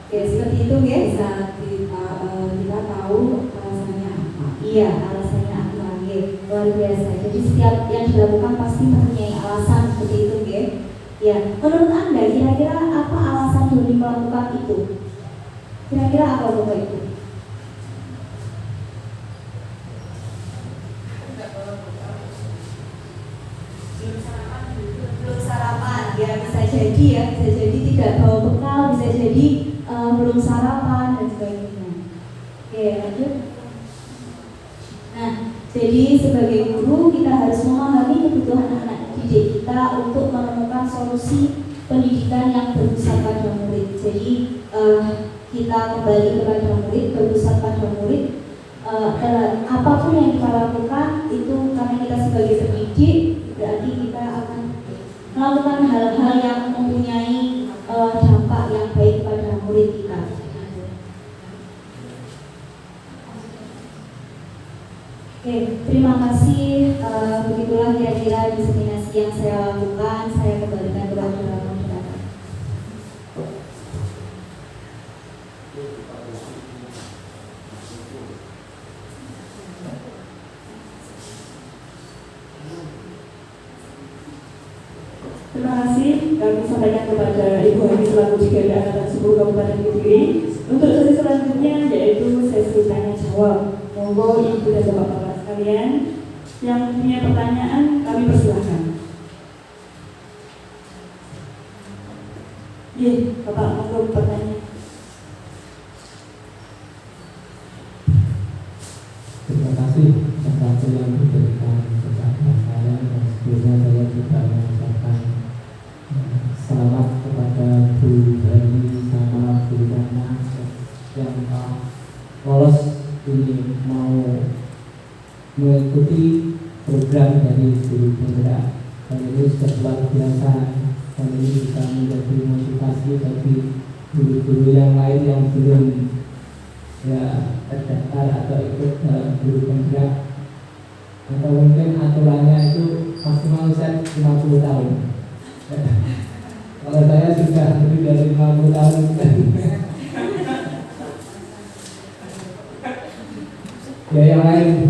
S2: oke, seperti itu ya.
S3: bisa kita tahu alasannya apa.
S2: Iya, alasannya apa? Luar biasa. Jadi setiap yang dilakukan pasti mempunyai alasan seperti itu, ya. Ya, menurut Anda kira-kira apa alasan Doni melakukan itu? Kira-kira apa Bapak Ibu? Belum sarapan, ya bisa jadi ya, bisa jadi tidak bawa bekal, bisa jadi belum sarapan dan sebagainya. Oke, lanjut. Nah, jadi sebagai guru kita harus memahami kebutuhan anak didik kita untuk menemukan solusi pendidikan yang berpusat pada murid. Jadi kita kembali kepada murid, berpusat pada murid. Apapun yang kita lakukan itu karena kita sebagai pendidik, berarti kita akan melakukan hal-hal yang mempunyai dampak yang baik pada murid kita. Oke, terima kasih. Begitulah kira-kira diseminasi yang saya lakukan. Saya kembalikan kepada moderator.
S1: Terima kasih. Kami sampaikan kepada Ibu Hani selaku Jiganda Angkatan 10 Kabupaten Kediri. Untuk sesi selanjutnya yaitu sesi tanya jawab. Monggo Ibu dan Bapak-bapak sekalian yang punya pertanyaan kami persilahkan. Iya, Bapak monggo pertanyaan.
S4: Terima kasih atas waktu yang diberikan kepada saya dan sebelumnya saya juga mengucapkan selamat kepada Bu Hani sama Bu Nana yang lolos ini mau mengikuti program dari guru penggerak, dan ini sudah luar biasa, dan ini bisa menjadi motivasi bagi guru-guru yang lain yang belum terdaftar atau ikut guru penggerak, atau mungkin aturannya itu maksimal usia 50 tahun. Kalau saya sudah lebih dari 50 tahun. Ya yang lain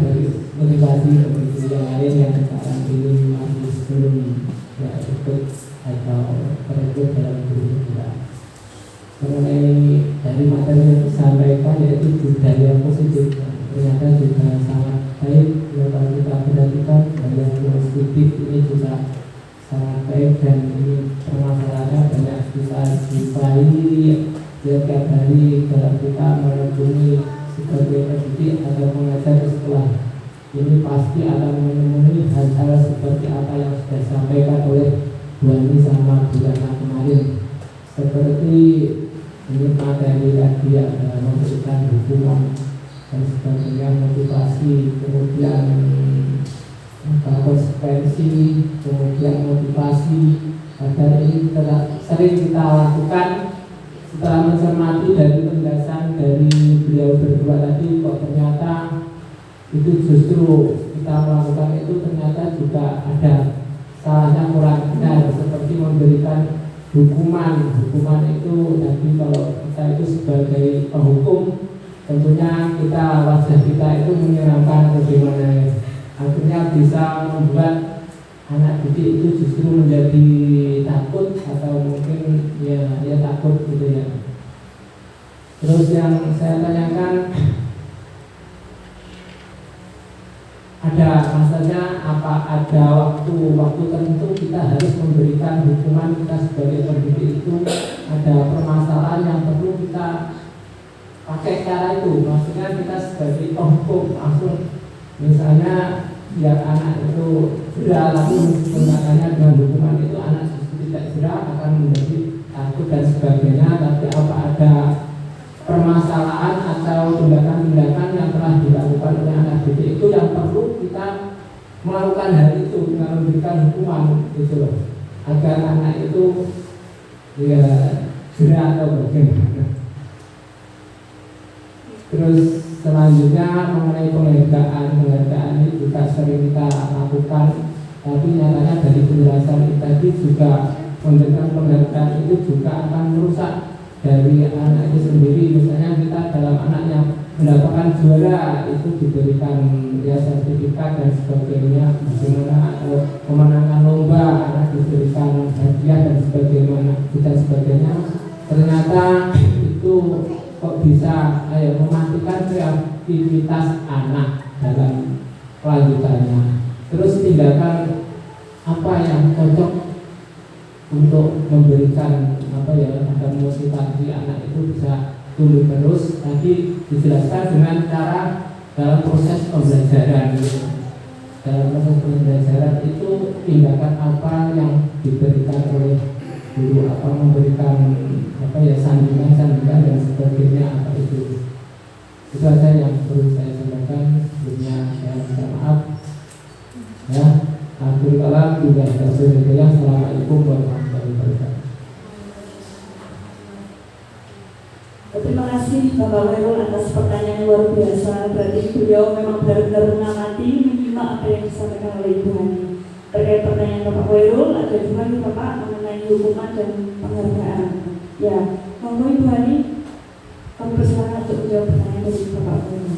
S4: motivasi begitu, yang lain yang sekarang ini masih belum ikut atau terikut dalam guru penggerak. Mengenai dari materi yang disampaikan yaitu budaya positif, ternyata juga sangat baik kalau kita perhatikan budaya positif positif ini juga sangat baik, dan ini permasalahannya banyak siswa ini tiap hari dalam kita menemui sebagai pendidik atau pengajar di sekolah ini pasti akan menemui hal-hal seperti apa yang sudah disampaikan oleh Bu Ani sama Bu Rana kemarin, seperti ini materi tadi adalah memberikan hukuman dan sebagainya, motivasi, kemudian konsekuensi, kemudian motivasi. Agar ini sering kita lakukan. Setelah mencermati dari penjelasan dari beliau berdua tadi, kok ternyata itu justru kita melakukan itu ternyata juga ada salahnya, kurang benar, seperti memberikan hukuman itu nanti kalau kita itu sebagai penghukum tentunya kita wajah kita itu menyenangkan atau gimana, akhirnya bisa membuat anak didik itu justru menjadi takut atau mungkin ya takut gitu ya. Terus yang saya tanyakan, ada masanya apa ada waktu tertentu kita harus memberikan hukuman kita sebagai pendidik itu, ada permasalahan yang perlu kita pakai cara itu, maksudnya kita sebagai penghukum langsung misalnya biar anak itu jerah lalu tindakannya dengan hukuman itu anak justru tidak jerah akan menjadi takut dan sebagainya, tapi apa ada permasalahan atau tindakan-tindakan yang telah dilakukan oleh anak didik itu yang perlu kita melakukan hal itu dengan memberikan hukuman gitu loh, agar anak itu ya jerah atau bagaimana. Terus selanjutnya mengenai penghargaan ini juga sering kita lakukan, tapi nyatanya dari penjelasan tadi juga memberikan penghargaan itu juga akan merusak dari anak itu sendiri. Misalnya kita dalam anak yang mendapatkan juara itu diberikan ya sertifikat dan sebagainya, bagaimana atau memenangkan lomba anak diberikan hadiah dan sebagainya, ternyata itu kok bisa mematikan kreativitas anak dalam kelanjutannya. Terus tindakan apa yang cocok untuk memberikan agar motivasi anak itu bisa tumbuh terus, tadi dijelaskan dengan cara dalam proses pembelajaran. Dalam proses pembelajaran itu tindakan apa yang diberikan oleh guru, apa memberikan sandingan dan sebagainya, apa itu saja yang perlu saya sampaikan. Sebelumnya saya minta maaf ya. Akhir kalam juga Assalamualaikum warahmatullahi wabarakatuh.
S1: Terima kasih Bapak Khairul atas pertanyaan yang luar biasa. Berarti beliau memang benar-benar mengamati, menyimak apa yang disampaikan oleh Ibu Hani. Terkait pertanyaan Bapak Khairul, ada juga nih Bapak mengenai hukuman dan penghargaan. Ya, monggo Ibu Hani, kami persilakan untuk menjawab pertanyaan dari Bapak Khairul.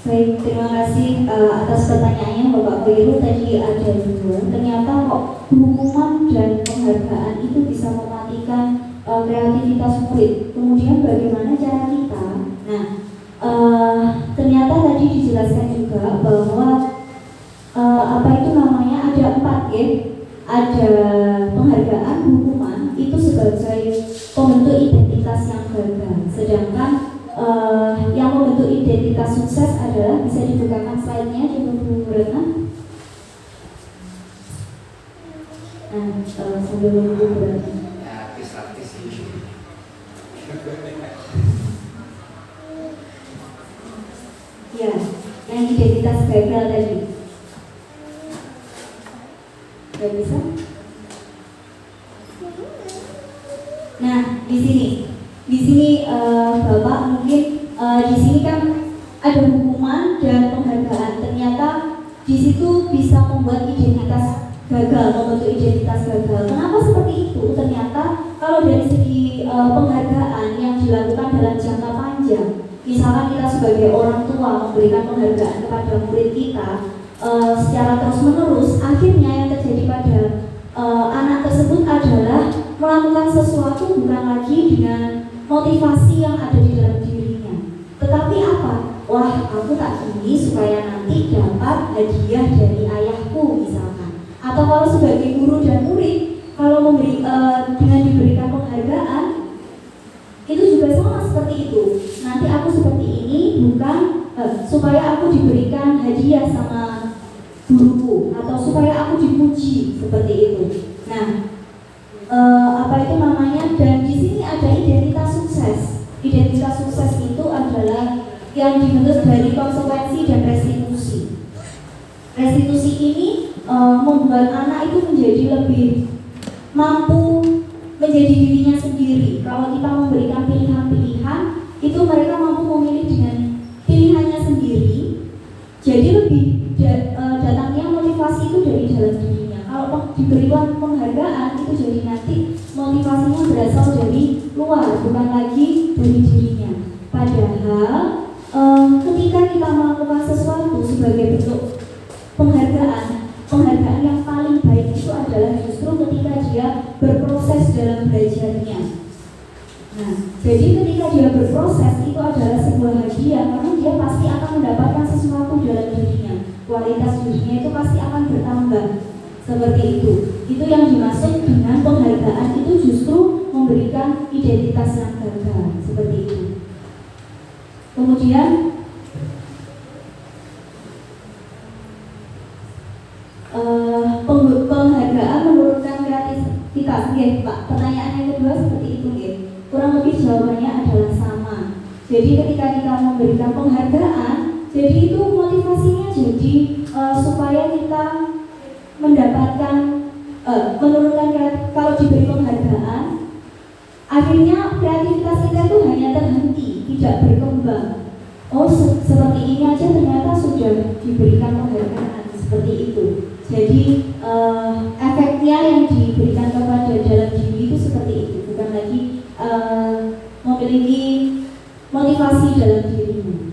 S2: Baik, terima kasih atas pertanyaannya Bapak Khairul. Tadi ada dua, ternyata kok hukuman dan penghargaan itu bisa mematikan kreativitas murid. Kemudian bagaimana cara kita? Nah, ternyata tadi dijelaskan juga bahwa ada 4 ya. Ada penghargaan, hukuman itu sebagai pembentuk identitas yang gagal. Sedangkan yang membentuk identitas sukses adalah, bisa dibukakan slide-nya coba Bu Retna. Nah, sambil menunggu Bu Retna. Ya, yang identitas gagal tadi. Gak bisa? Nah, di sini Bapak mungkin di sini kan ada hukuman dan penghargaan. Ternyata di situ bisa membuat identitas gagal, membentuk identitas gagal. Kenapa seperti itu? Ternyata kalau dari segi penghargaan yang dilakukan dalam jangka panjang, misalkan kita sebagai orang tua memberikan penghargaan kepada murid kita secara terus menerus, akhirnya yang terjadi pada anak dimaksud adalah melakukan sesuatu bukan lagi dengan motivasi yang ada di dalam dirinya, tetapi apa? Wah, aku tak gini supaya nanti dapat hadiah dari ayahku misalkan. Atau kalau sebagai guru dan murid, kalau dengan diberikan penghargaan, itu juga sama seperti itu. Nanti aku seperti ini bukan supaya aku diberikan hadiah sama guruku atau supaya aku dipuji seperti itu. Nah, apa itu namanya? Dan di sini ada identitas sukses. Identitas sukses itu adalah yang dibentuk dari konsekuensi dan restitusi. Restitusi ini membuat anak itu menjadi lebih mampu menjadi dirinya sendiri. Kalau kita memberikan pilihan-pilihan, itu mereka mampu memilih dengan pilihannya sendiri. Jadi lebih datangnya motivasi itu dari dalam dirinya. Kalau diberikan penghargaan itu jadi nanti motivasinya berasal dari luar, bukan lagi dari dirinya. Padahal ketika kita melakukan sesuatu sebagai bentuk penghargaan yang paling baik itu adalah justru ketika dia berproses dalam belajarnya. Nah, jadi ketika dia berproses itu adalah sebuah hadiah karena dia pasti akan mendapatkan sesuatu dalam dirinya. Kualitas dirinya itu pasti akan bertambah. Seperti itu. Itu yang dimaksud dengan penghargaan itu justru memberikan identitas yang gagah. Seperti itu. Kemudian penghargaan menurunkan kreativitas. Nggih, Pak. Pertanyaan yang kedua seperti itu, nggih. Kurang lebih jawabannya adalah sama. Jadi ketika kita memberikan penghargaan, jadi itu motivasinya jadi supaya kita mendapatkan menurunkan kalau diberi penghargaan, akhirnya kreativitas kita itu hanya terhenti, tidak berkembang. Oh, seperti ini aja ternyata sudah diberikan penghargaan seperti itu. Jadi efeknya yang diberikan kepada dalam diri itu seperti itu, bukan lagi memiliki motivasi dalam dirinya.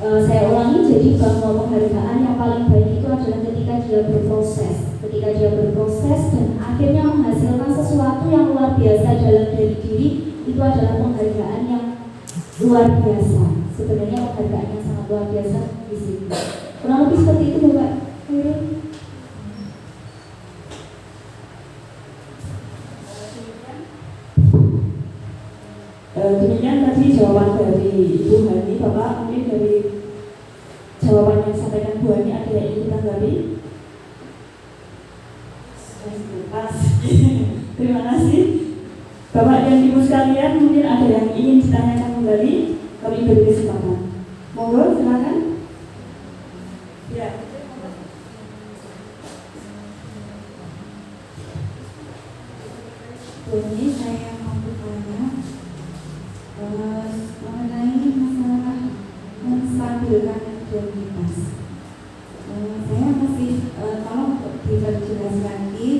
S2: Saya ulangi, jadi bahwa penghargaan yang paling baik itu adalah ketika dia berproses dan akhirnya menghasilkan sesuatu yang luar biasa dalam diri itu adalah penghargaan yang luar biasa. Sebenarnya penghargaan yang sangat luar biasa di sini. Kurang lebih seperti itu, Bapak.
S1: Demikian tadi jawaban dari Ibu Hani. Bapak, mungkin dari jawaban yang disampaikan Bu Hani ada yang ingin ditanggapi? Terima kasih. Bapak dan Ibu sekalian, mungkin ada yang ingin ditanyakan kembali, kami beri kesempatan. Monggo, silakan. Ya.
S3: Ini saya mau bertanya mengenai masalah menstabilkan identitas. Saya masih tolong diperjelas lagi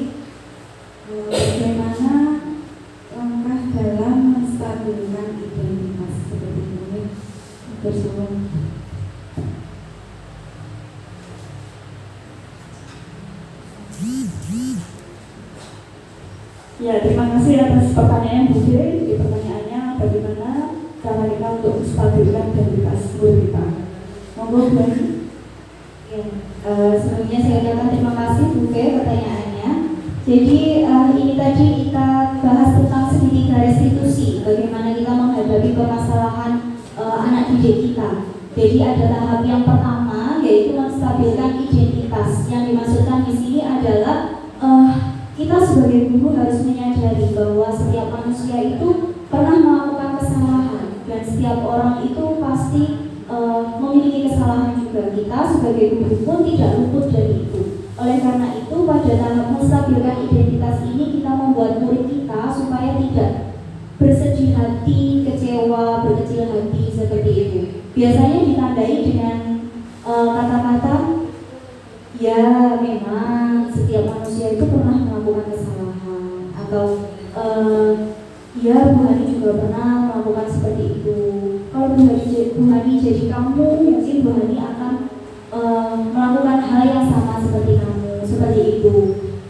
S3: bagaimana langkah dalam menstabilkan identitas seperti ini bersama.
S1: Ya, terima kasih atas pertanyaan Bu D. Jadi pertanyaannya bagaimana cara kita untuk menstabilkan identitas guru kita. Monggo Bu Hani.
S2: Ya, sebelumnya saya ucapkan terima kasih Bu D pertanyaannya. Jadi ini tadi kita bahas tentang segitiga restitusi, bagaimana kita menghadapi permasalahan anak didik kita. Jadi ada tahap yang pertama yaitu menstabilkan identitas. Yang dimaksudkan di sini adalah kita sebagai guru harus menyadari bahwa setiap manusia itu pernah melakukan kesalahan dan setiap orang itu pasti memiliki kesalahan juga. Kita sebagai guru pun tidak luput dari itu. Oleh karena itu pada tahap menstabilkan identitas ini kita membuat murid kita supaya tidak bersedih hati, kecewa, berkecil hati seperti itu. Biasanya ditandai dengan kata-kata ya memang setiap manusia itu pernah melakukan kesalahan, atau ya Bu Hani juga pernah melakukan seperti itu. Kalau Bu Hani jadi kamu, mungkin Bu Hani akan melakukan hal yang sama seperti kamu, seperti itu.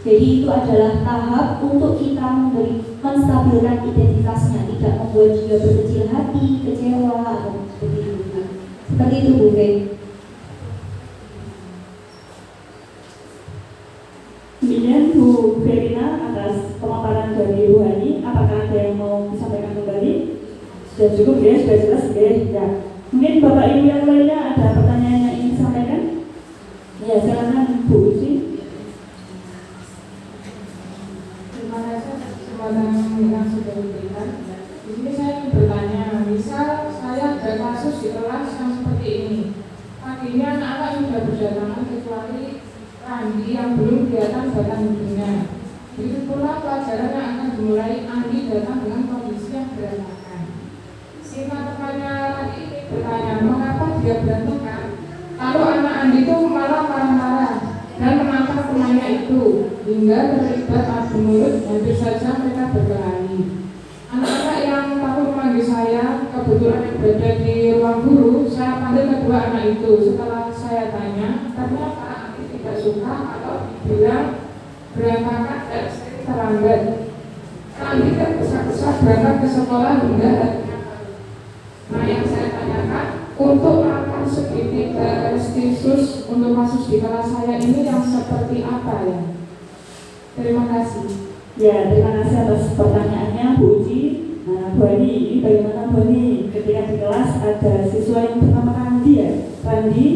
S2: Jadi itu adalah tahap untuk kita menstabilkan identitasnya, tidak membuat dia berkecil hati, kecewa, atau seperti itu. Seperti itu Bu Fe.
S1: Kemudian Bu Verina atas pemaparan dari Bu Hani, apakah ada yang mau disampaikan kembali? Sudah cukup ya, sudah jelas ya. Mungkin Bapak Ibu yang lainnya ada pertanyaan yang ingin disampaikan? Ya, silakan Bu Uci.
S5: Terima kasih atas kesempatan yang sudah diberikan. Di sini saya ingin bertanya, misal saya ada kasus di kelas yang seperti ini. Paginya anak-anak sudah berdatangan kecuali Randi yang belum kelihatan batang hidungnya. Begitu pula pelajaran yang akan dimulai, Andi datang dengan kondisi yang berantakan. Si temannya lagi ini bertanya, mengapa dia berantakan? Lalu anak Andi itu malah marah-marah dan menantang temannya itu hingga terlibat adu mulut, hampir saja mereka berkelahi. Anak-anak yang takut memanggil saya kebetulan yang berada di ruang guru, saya panggil kedua anak itu. Setelah saya tanya, ternyata tidak suka atau bilang berantakan dan sering terlambat. Kami tergesa-gesa berangkat ke sekolah hingga hatinya baru. Nah, yang saya tanyakan, untuk akan segitiga prestisius untuk kasus di kelas saya ini yang seperti apa ya? Terima kasih.
S1: Ya, terima kasih atas pertanyaannya Bu Uci. Nah, Bu Hani, ini bagaimana Bu Hani ketika di kelas ada siswa yang bernama Randi ya? Randi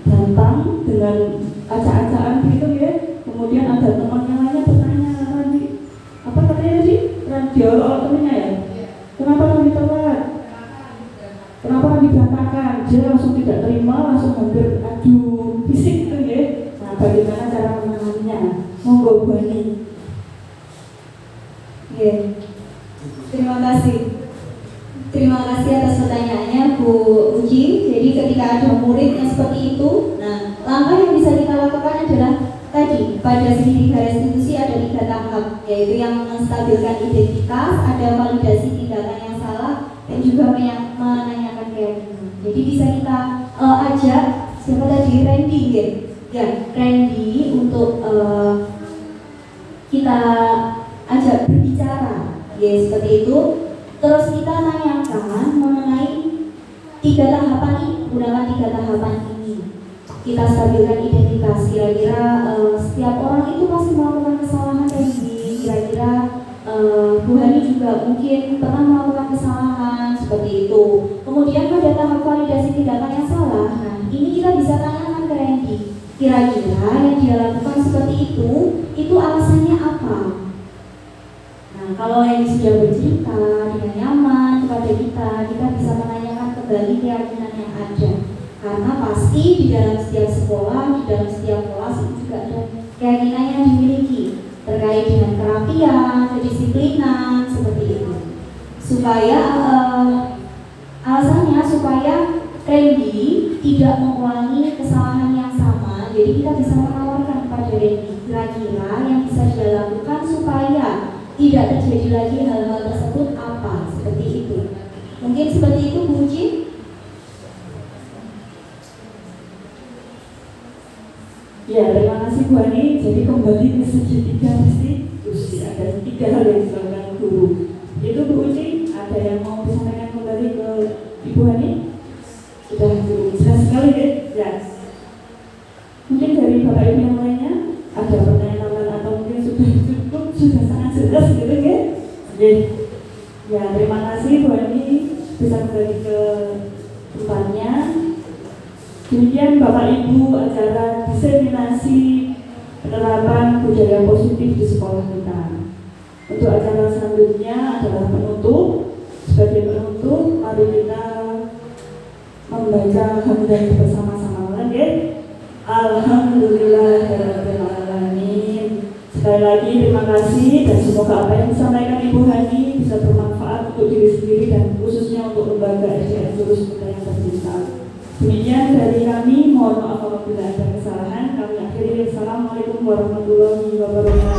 S1: datang dengan acak-acakan gitu ya. Kemudian ada teman yang lainnya bertanya, Randi, apa katanya tadi? Randi olok-olok temennya ya? Kenapa Randi telat? Kenapa Randi berantakan? Dia langsung tidak terima, langsung hampir adu fisik gitu ya. Nah, bagaimana cara menanganinya? Monggo Bu Hani.
S2: Oke. Terima kasih. Terima kasih atas pertanyaannya Bu Uci. Jadi ketika ada murid yang seperti itu, nah langkah yang bisa kita lakukan adalah tadi pada segitiga restitusi ada 3 tahap, yaitu yang menstabilkan identitas, ada validasi tindakan yang salah, dan juga menanyakan keyakinan. Jadi bisa kita ajak siapa tadi, Randy ya, Randy untuk kita ajak berbicara, ya seperti itu. Terus kita tanyakan mengenai 3 tahapan ini, gunakan 3 tahapan ini. Kita stabilkan identitas. Kira-kira setiap orang itu pasti melakukan kesalahan Randy. Kira-kira Bu Hani juga mungkin pernah melakukan kesalahan seperti itu. Kemudian pada tahap validasi tindakan yang salah. Nah, ini kita bisa tanyakan ke Randy. Kira-kira yang dia lakukan seperti itu alasannya apa? Nah, kalau yang sudah bercerita dengan nyaman kepada kita bisa menanyakan kembali keyakinan yang ada. Karena pasti di dalam setiap sekolah, di dalam setiap kelas itu juga ada keyakinan yang dimiliki terkait dengan kerapian, kedisiplinan, seperti itu. Supaya alasannya supaya Randy tidak mengulangi kesalahan yang sama. Jadi kita bisa menawarkan kepada Randy kira-kira yang bisa dia lakukan supaya tidak terjadi lagi hal-hal tersebut apa, seperti itu. Mungkin seperti itu Bu Uci.
S1: Ya, terima kasih Bu Hani. Jadi kembali ke segitiga restitusi, ada 3 hal yang dilakukan guru. Itu Bu Uci, ada yang mau disampaikan kembali ke Ibu Hani? Sudah jelas sekali ya? Mungkin dari Bapak Ibu yang lainnya ada pertanyaan tambahan atau mungkin sudah cukup, sudah sangat jelas gitu ya? Ya, terima kasih Bu Hani, bisa kembali ke tempatnya. Demikian Bapak Ibu acara diseminasi penerapan budaya positif di sekolah kita. Untuk acara selanjutnya adalah penutup. Sebagai penutup, mari kita membaca hamdan bersama-sama lagi. Alhamdulillahirabbil alamin. Sekali lagi terima kasih dan semoga apa yang disampaikan Ibu Hani bisa bermanfaat untuk diri sendiri dan khususnya untuk lembaga SDN Lurus Muda yang tercinta. Demikian dari kami, mohon maaf apabila ada kesalahan. Kami akhiri. Assalamualaikum warahmatullahi wabarakatuh.